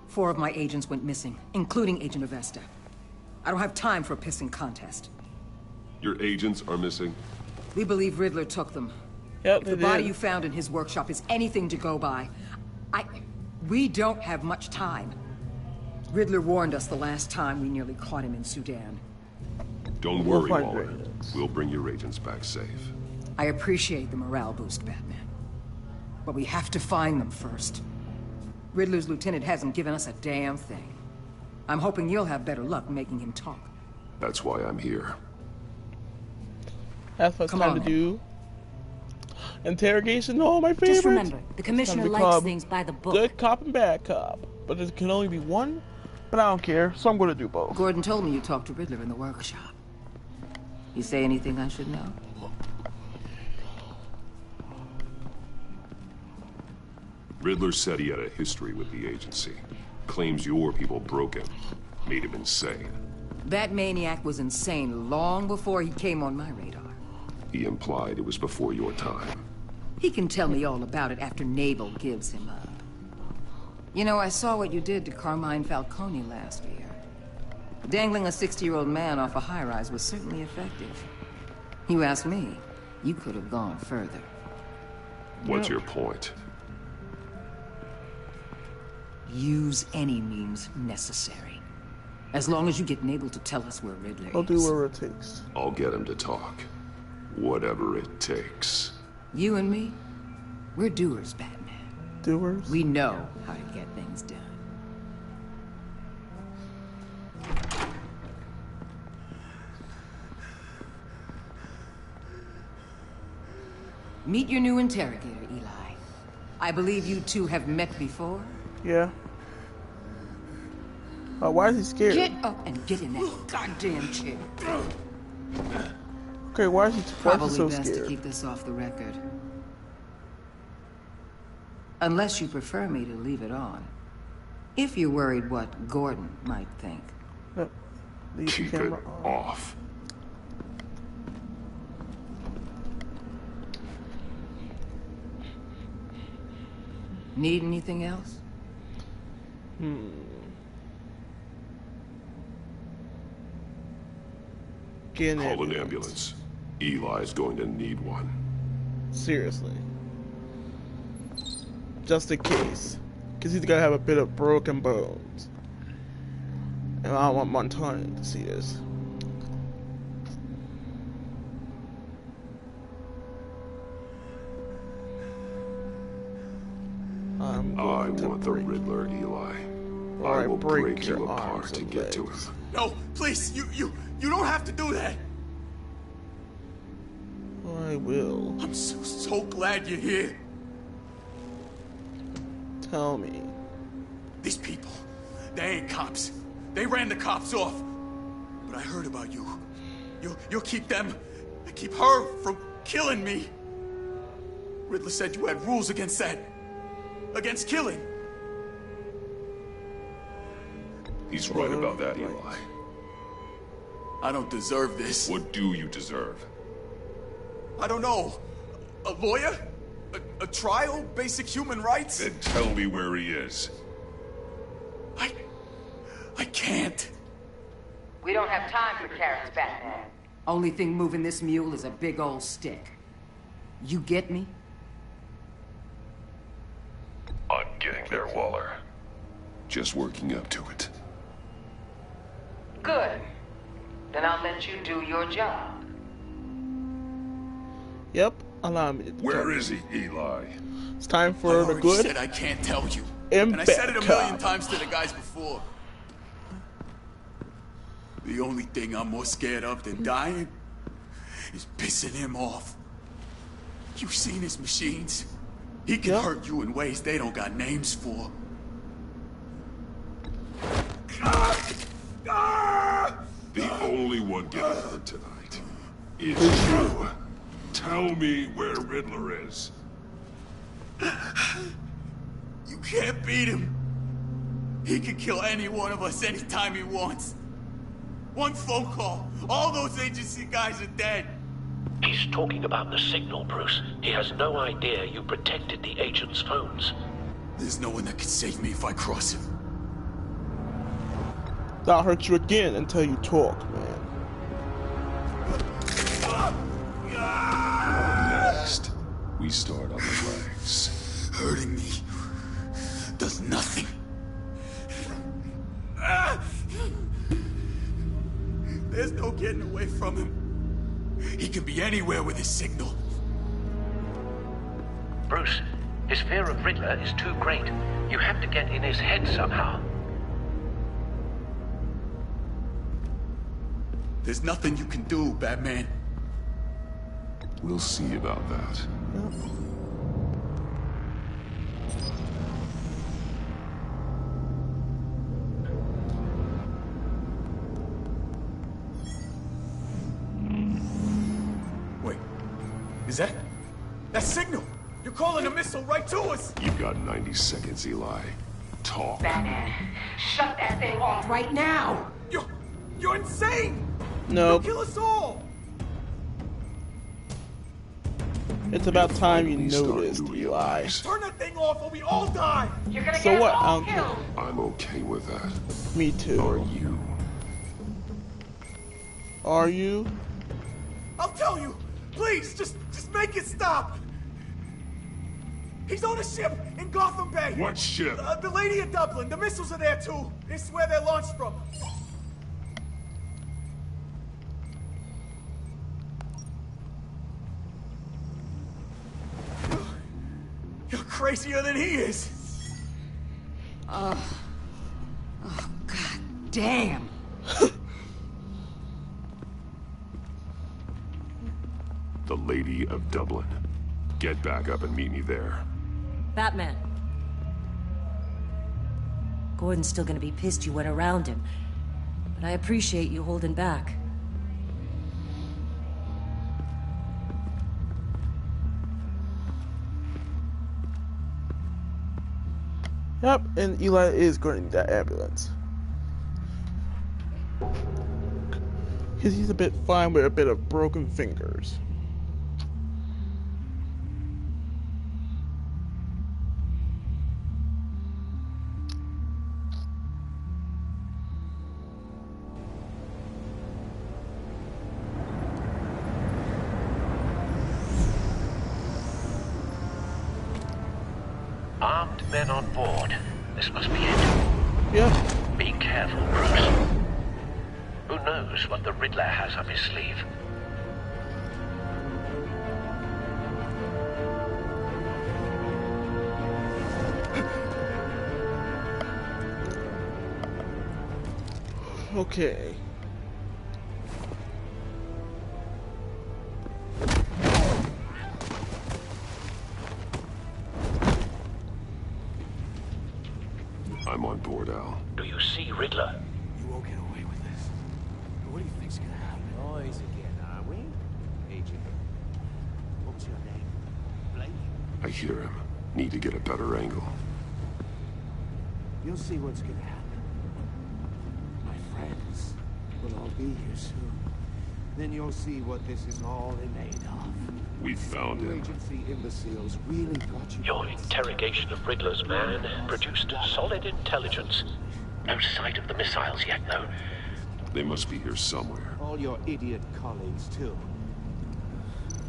4 of my agents went missing, including Agent Avesta. I don't have time for a pissing contest. Your agents are missing? We believe Riddler took them. Yep, if the body you found in his workshop is anything to go by, we don't have much time. Riddler warned us the last time we nearly caught him in Sudan. Don't worry, Waller. We'll bring your agents back safe. I appreciate the morale boost, Batman. But we have to find them first. Riddler's lieutenant hasn't given us a damn thing. I'm hoping you'll have better luck making him talk. That's why I'm here. That's what's time to do. Interrogation, all my favorites. Just remember, the commissioner likes things by the book. Good cop and bad cop. But there can only be one. But I don't care, so I'm going to do both. Gordon told me you talked to Riddler in the workshop. You say anything I should know? Riddler said he had a history with the agency. Claims your people broke him. Made him insane. That maniac was insane long before he came on my radar. He implied it was before your time. He can tell me all about it after Nabel gives him up. You know, I saw what you did to Carmine Falcone last year. Dangling a 60-year-old man off a high-rise was certainly effective. You ask me, you could have gone further. What's your point? Use any means necessary. As long as you get Nabel to tell us where Riddler is. I'll do whatever it takes. I'll get him to talk. Whatever it takes. You and me, we're doers, Batman. Doers? We know how to get things done. Meet your new interrogator, Eli. I believe you two have met before? Yeah. Why is he scared? Get up and get in that goddamn chair. Okay, why is he Probably so best scared? to keep this off the record. Unless you prefer me to leave it on. If you're worried what Gordon might think. No, keep it off. Need anything else? Call an ambulance. Eli's going to need one. Seriously. Just in case. Because he's gonna have a bit of broken bones. And I don't want Montana to see this. I want the Riddler, Eli. I will break you apart to get to him. No, please, you don't have to do that. I will. I'm so glad you're here. Tell me. These people, they ain't cops. They ran the cops off. But I heard about you. You'll keep them, keep her from killing me. Riddler said you had rules against that. Against killing. He's right about that, Eli. I don't deserve this. What do you deserve? I don't know. A lawyer? A trial? Basic human rights? Then tell me where he is. I can't. We don't have time for carrots, Batman. Only thing moving this mule is a big old stick. You get me? I'm getting there, Waller. Just working up to it. Good. Then I'll let you do your job. Yep, allow me to Where is he, Eli? It's time for the good. Said I can't tell you. And I said it a million cop. times to the guys before. The only thing I'm more scared of than dying is pissing him off. You've seen his machines. He can hurt you in ways they don't got names for. The only one getting hurt tonight is you. Tell me where Riddler is. You can't beat him. He can kill any one of us anytime he wants. One phone call, all those agency guys are dead. He's talking about the signal, Bruce. He has no idea you protected the agent's phones. There's no one that can save me if I cross him. That'll hurt you again until you talk, man. Next, we start on the legs. Hurting me does nothing. There's no getting away from him. He can be anywhere with his signal. Bruce, his fear of Riddler is too great. You have to get in his head somehow. There's nothing you can do, Batman. We'll see about that. Wait, is that signal? You're calling a missile right to us. You've got 90 seconds, Eli. Talk. Batman, shut that thing off right now! You're insane! No. You'll kill us all! It's about time you noticed, Eli. Turn that thing off or we all die! You're gonna So get what? us all killed! I'm okay with that. Me too. Are you? Are you? I'll tell you! Please, just make it stop! He's on a ship in Gotham Bay! What ship? The Lady of Dublin. The missiles are there too. It's where they're launched from. You're crazier than he is. Oh, God damn. The Lady of Dublin. Get back up and meet me there. Batman. Gordon's still gonna be pissed you went around him, but I appreciate you holding back. Yep, and Eli is going to that ambulance. He's a bit fine with a bit of broken fingers. Armed men on board. This must be it. Yeah. Be careful, Bruce. Who knows what the Riddler has up his sleeve? Okay. I'm on board, Al. Do you see Riddler? You won't get away with this. What do you think's gonna happen? Noise again, are we? Agent. What's your name? Blake? I hear him. Need to get a better angle. You'll see what's gonna happen. My friends will all be here soon. Then you'll see what this is all made of. We found him. Agency imbeciles really got you. Your interrogation of Riddler's man produced solid intelligence. No sight of the missiles yet, though. They must be here somewhere. All your idiot colleagues, too.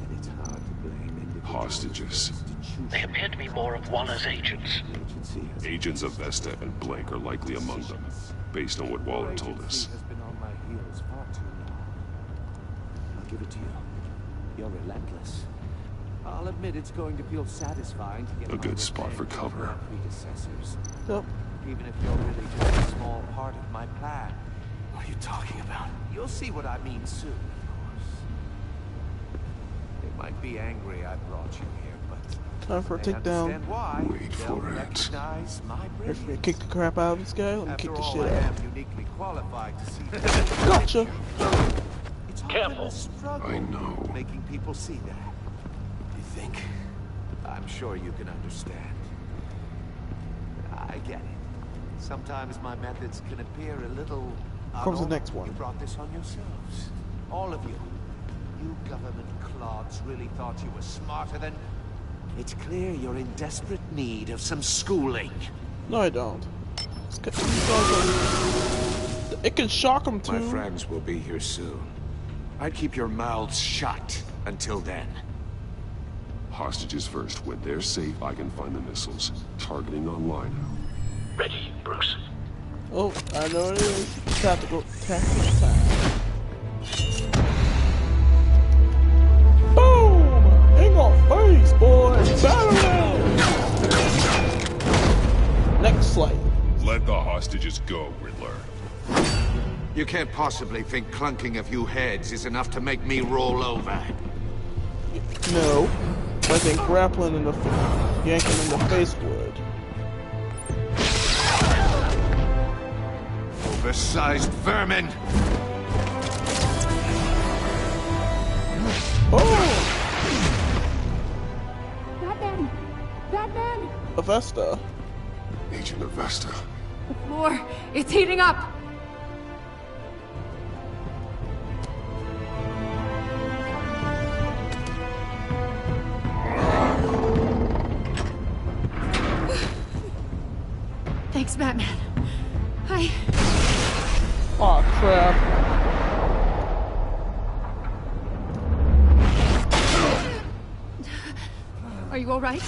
And it's hard to blame individuals. Hostages. They appear to be more of Waller's agents. Agents of Vesta and Blank are likely among them, based on what Waller told us. Has been on my heels far too long. I'll give it to you. You're relentless. I'll admit it's going to feel satisfying to get A good spot for cover. Predecessors. Yep. Even if you're really just a small part of my plan. What are you talking about? You'll see what I mean soon, of course. They might be angry I brought you here, but Time for a they takedown. understand why. Wait They'll for it. recognize my If you brilliance. kick the crap out of this guy, let me After kick the all, shit I out. am uniquely qualified to see Gotcha. It's all Careful. been a struggle I know. making people see that. You think? I'm sure you can understand. I get it. Sometimes my methods can appear a little... Comes the next one. You brought this on yourselves. All of you. You government clods really thought you were smarter than... It's clear you're in desperate need of some schooling. No, I don't. It can shock them too. My friends will be here soon. I'd keep your mouths shut until then. Hostages first. When they're safe, I can find the missiles. Targeting online. Ready, Bruce? Oh, I know it is. Tactical time. Boom! In your face, boy! Battle! Next flight. Let the hostages go, Riddler. You can't possibly think clunking a few heads is enough to make me roll over. No. I think grappling in the yanking in the face would. Oversized vermin! Oh! Batman! Batman! A Vesta. Agent of Vesta. The floor, it's heating up! Thanks, Batman. Aw, crap. Are you alright?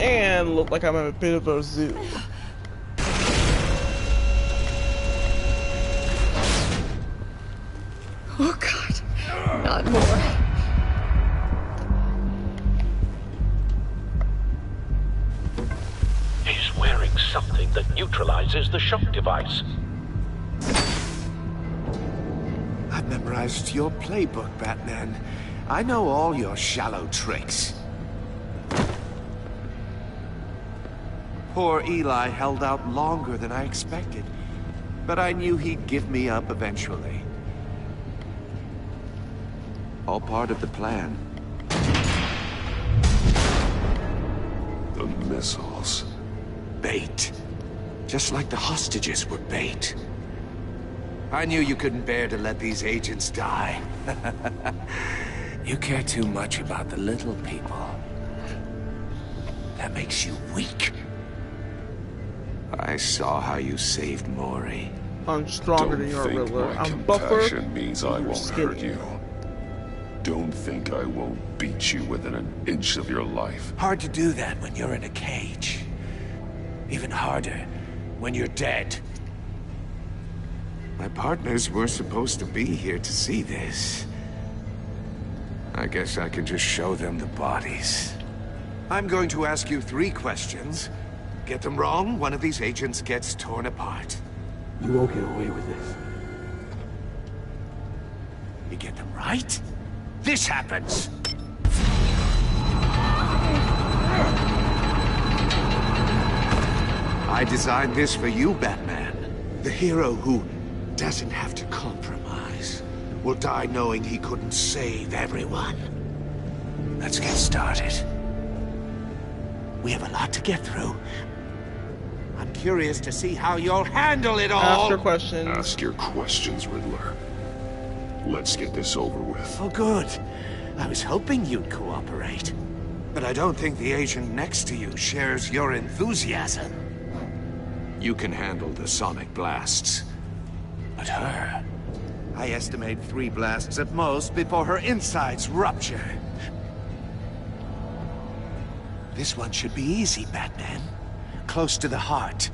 And look like I'm in a bit of a zoo. Oh God, not more. He's wearing something that neutralizes the shock device. I've memorized your playbook, Batman. I know all your shallow tricks. Poor Eli held out longer than I expected, but I knew he'd give me up eventually. All part of the plan. The missiles. Bait. Just like the hostages were bait. I knew you couldn't bear to let these agents die. You care too much about the little people. That makes you weak. I saw how you saved Maury. I'm stronger than your Riddler. I'm buffer. Compassion means I won't skinny. hurt you. Don't think I won't beat you within an inch of your life. Hard to do that when you're in a cage. Even harder when you're dead. My partners were supposed to be here to see this. I guess I can just show them the bodies. I'm going to ask you 3 questions. Get them wrong, one of these agents gets torn apart. You won't get away with this. You get them right, this happens. I designed this for you, Batman. The hero who doesn't have to compromise will die knowing he couldn't save everyone. Let's get started. We have a lot to get through. I'm curious to see how you'll handle it all. Ask your questions. Ask your questions, Riddler. Let's get this over with. Oh, good. I was hoping you'd cooperate. But I don't think the agent next to you shares your enthusiasm. You can handle the sonic blasts. But her... I estimate 3 blasts at most before her insides rupture. This one should be easy, Batman. Close to the heart.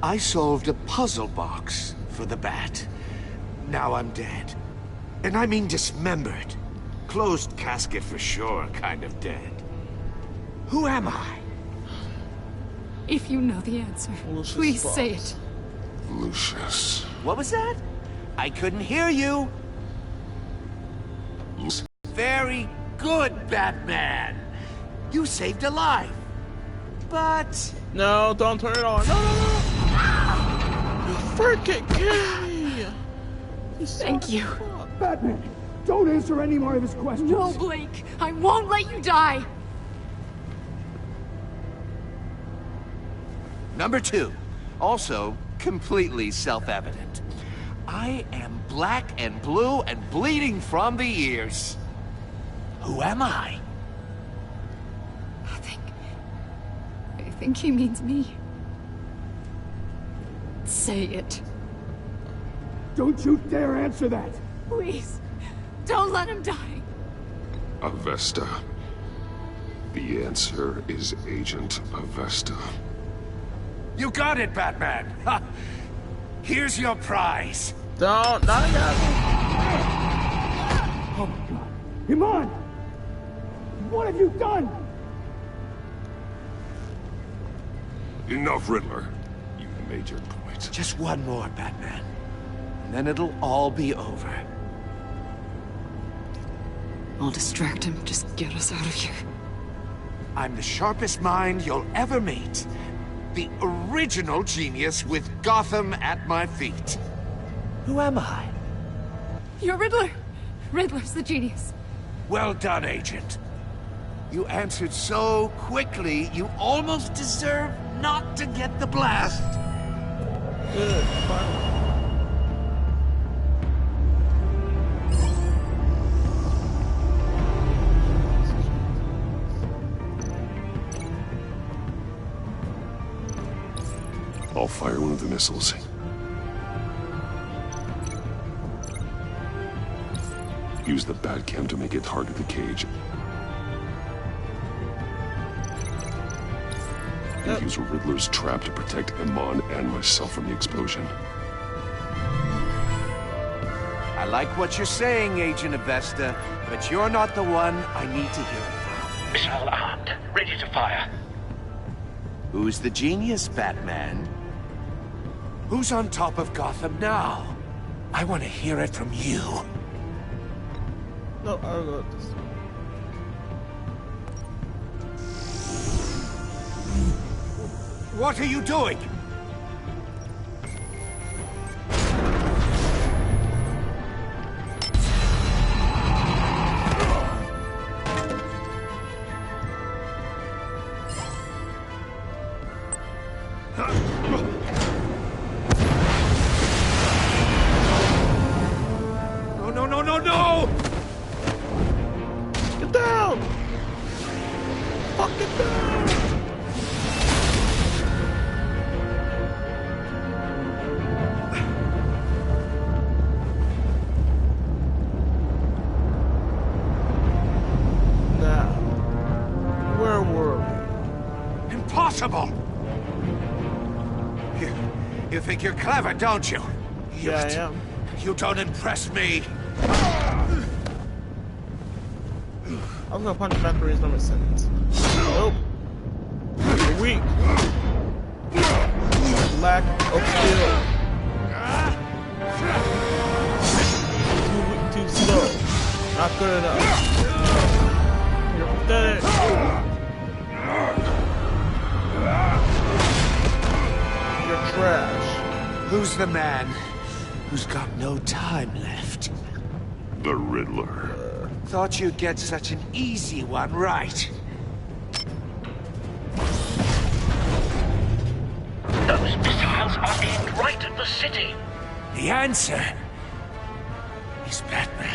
I solved a puzzle box for the Bat. Now I'm dead. And I mean dismembered. Closed casket for sure, kind of dead. Who am I? If you know the answer, please say it. Lucius. What was that? I couldn't hear you. Very good, Batman. You saved a life. But... No, don't turn it on. No, no, no. You freaking kidding me. Thank you. Batman, don't answer any more of his questions. No, Blake. I won't let you die. Number 2. Also, completely self-evident. I am black and blue and bleeding from the ears. Who am I? I think he means me. Say it. Don't you dare answer that! Please, don't let him die. Avesta. The answer is Agent Avesta. You got it, Batman! Ha. Here's your prize. Don't, not again. Oh my god. Iman! What have you done? Enough, Riddler. You've made your point. Just one more, Batman. And then it'll all be over. I'll distract him. Just get us out of here. I'm the sharpest mind you'll ever meet. The original genius with Gotham at my feet. Who am I? You're Riddler. Riddler's the genius. Well done, Agent. You answered so quickly, you almost deserve not to get the blast. Good, fine. I'll fire one of the missiles. Use the Batcam to make it target the cage. And use Riddler's trap to protect Iman and myself from the explosion. I like what you're saying, Agent Avesta, but you're not the one I need to hear it from. Missile armed, ready to fire. Who's the genius, Batman? Who's on top of Gotham now? I want to hear it from you. No, I'll go with this. What are you doing? No! Get down! Fuck it down! Now, where were we? Impossible! You think you're clever, don't you? Yeah, I am. You don't impress me. I was gonna punch him back for his number sentence. Nope. You're weak. still. Too slow. Not good enough. You're pathetic. You're trash. Who's the man who's got no time left? The Riddler. Thought you'd get such an easy one right. Those missiles are aimed right at the city. The answer is Batman.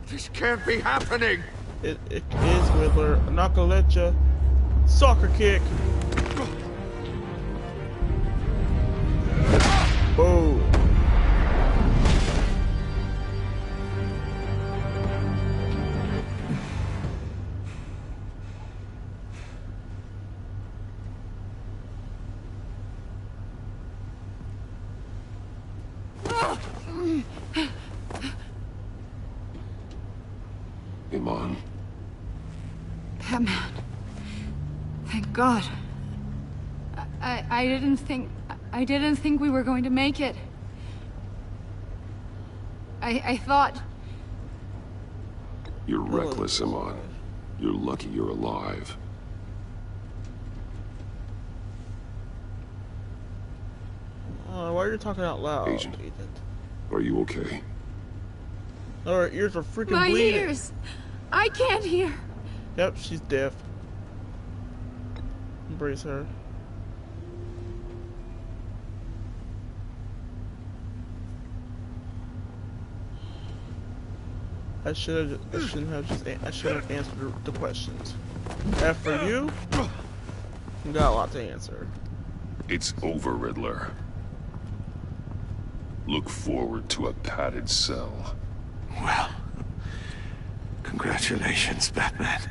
This can't be happening. It is, Riddler. I'm not gonna let you. Soccer kick. Boom. Iman. Batman. Thank God. I didn't think we were going to make it. I thought... You're reckless, Iman. You're lucky you're alive. Why are you talking out loud, Agent? Are you okay? Her ears are freaking My bleeding. ears! I can't hear. Yep, she's deaf. Embrace her. I should have answered the questions. As for you, you got a lot to answer. It's over, Riddler. Look forward to a padded cell. Well, congratulations, Batman.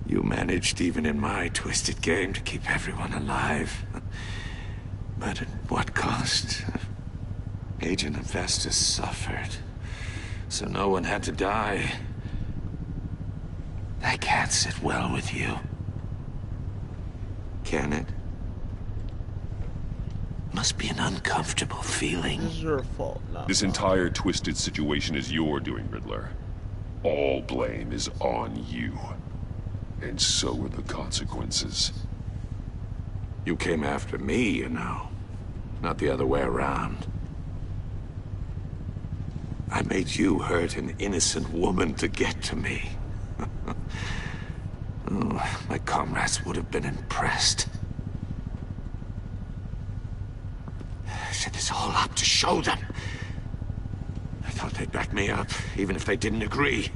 You managed, even in my twisted game, to keep everyone alive. But at what cost? Agent Investus suffered, so no one had to die. That can't sit well with you. Can it? Must be an uncomfortable feeling. This is your fault, not This entire twisted situation is your doing, Riddler. All blame is on you. And so are the consequences. You came after me, you know. Not the other way around. I made you hurt an innocent woman to get to me. Oh, my comrades would have been impressed. I set this all up to show them. I thought they'd back me up, even if they didn't agree.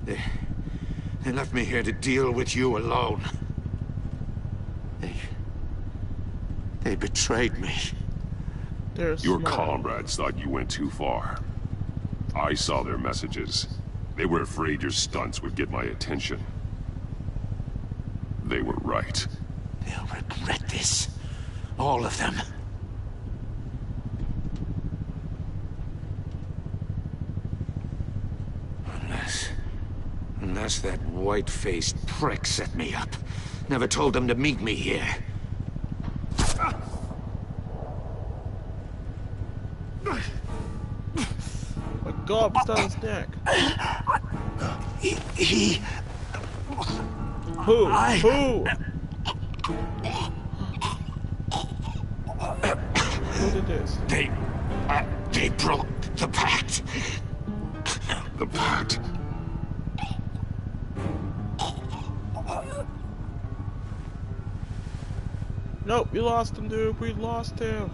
They left me here to deal with you alone. They betrayed me. Your comrades thought you went too far. I saw their messages. They were afraid your stunts would get my attention. They were right. They'll regret this. All of them. Unless that white-faced prick set me up. Never told them to meet me here. My God, what's on his neck? He... Who? Who? Who did this? They broke the pact. The pact? Nope, we lost him, dude. We lost him.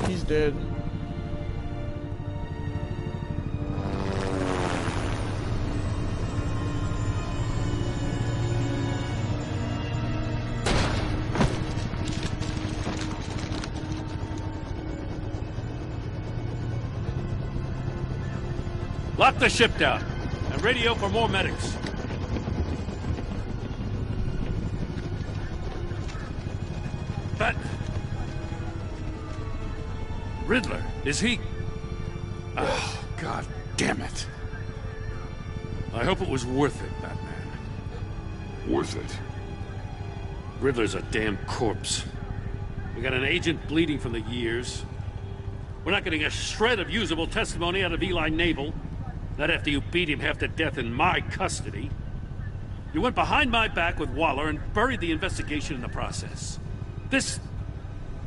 He's dead. Lock the ship down and radio for more medics. But Riddler, is he? Oh, God damn it. I hope it was worth it, Batman. Worth it? Riddler's a damn corpse. We got an agent bleeding from the years. We're not getting a shred of usable testimony out of Eli Naval. Not after you beat him half to death in my custody. You went behind my back with Waller and buried the investigation in the process. This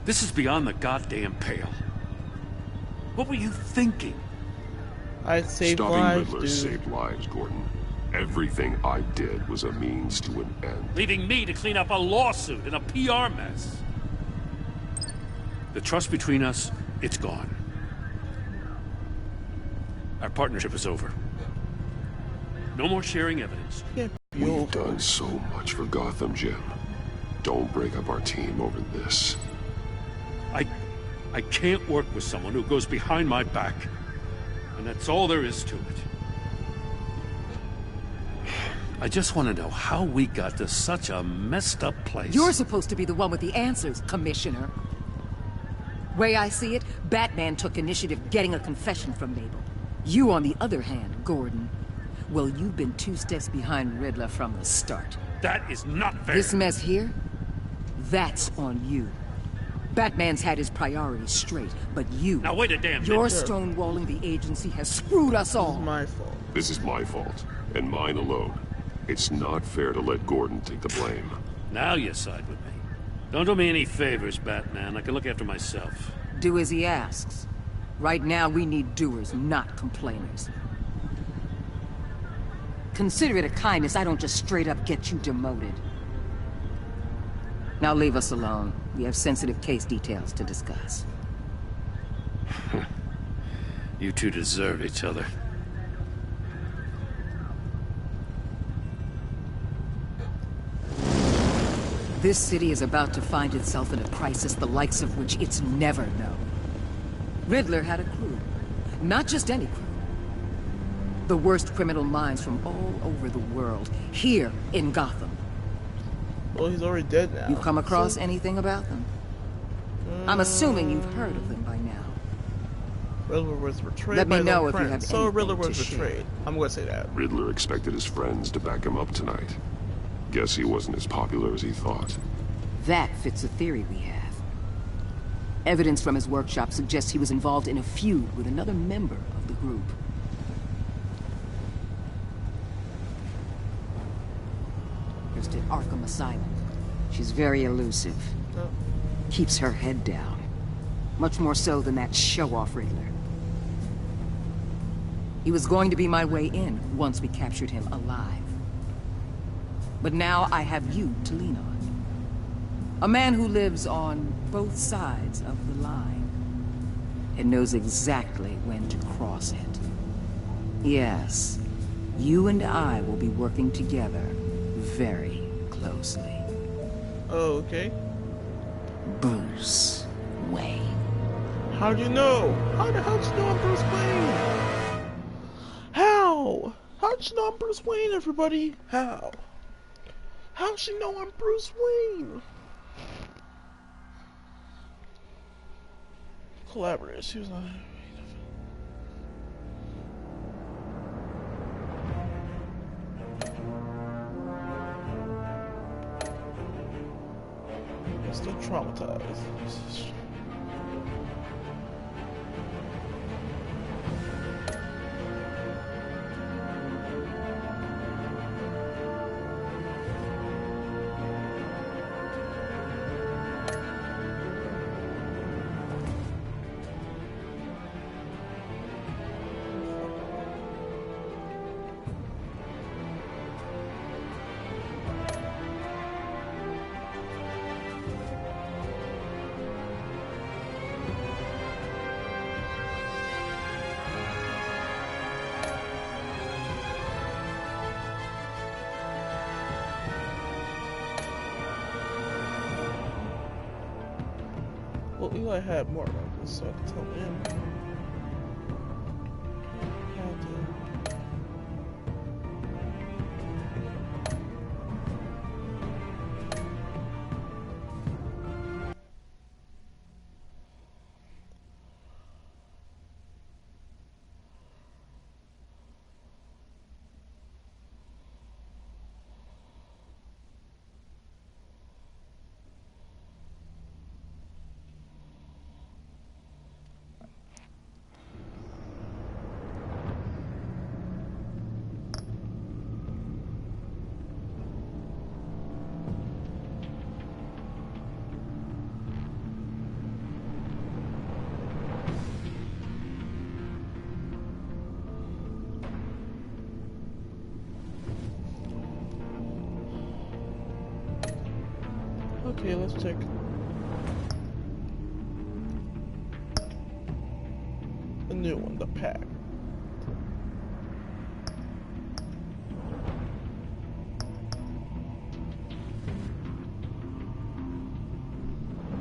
is beyond the goddamn pale. What were you thinking? I saved Stopping lives, Riddler dude. saved lives, Gordon. Everything I did was a means to an end. Leaving me to clean up a lawsuit and a PR mess. The trust between us, it's gone. Our partnership is over. No more sharing evidence. We've done so much for Gotham, Jim. Don't break up our team over this. I can't work with someone who goes behind my back. And that's all there is to it. I just want to know how we got to such a messed up place. You're supposed to be the one with the answers, Commissioner. Way I see it, Batman took initiative getting a confession from Mabel. You, on the other hand, Gordon, well, you've been 2 steps behind Riddler from the start. That is not fair. This mess here, that's on you. Batman's had his priorities straight, but you... Now wait a damn minute. Your stonewalling the agency has screwed us all. This is my fault. This is my fault, and mine alone. It's not fair to let Gordon take the blame. Now you side with me. Don't do me any favors, Batman. I can look after myself. Do as he asks. Right now, we need doers, not complainers. Consider it a kindness I don't just straight up get you demoted. Now leave us alone. We have sensitive case details to discuss. You two deserve each other. This city is about to find itself in a crisis the likes of which it's never known. Riddler had a crew. Not just any crew. The worst criminal minds from all over the world, here in Gotham. Well, he's already dead now. You come across anything about them? I'm assuming you've heard of them by now. Riddler was betrayed Let by me know his if own you friends. have So anything Riddler was to share. betrayed. I'm gonna say that. Riddler expected his friends to back him up tonight. Guess he wasn't as popular as he thought. That fits a theory we have. Evidence from his workshop suggests he was involved in a feud with another member of the group. Here's to Arkham Asylum. She's very elusive. Keeps her head down. Much more so than that show-off Riddler. He was going to be my way in once we captured him alive. But now I have you to lean on. A man who lives on both sides of the line and knows exactly when to cross it. Yes, you and I will be working together very closely. Oh, okay. Bruce Wayne. How do you know? How the hell did you know I'm Bruce Wayne? How? How did you know I'm Bruce Wayne, everybody? How? How did you know I'm Bruce Wayne? Collaborators. She was on. I'm still traumatized. Eli had more about this, so I can tell him. Okay, let's check. The new one, the pack.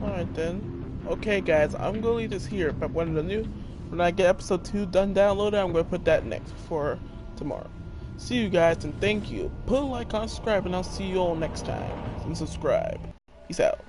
Alright then. Okay guys, I'm gonna leave this here, but when I get episode 2 done downloaded, I'm gonna put that next for tomorrow. See you guys and thank you. Put a like, comment, subscribe, and I'll see you all next time. And subscribe. Peace out.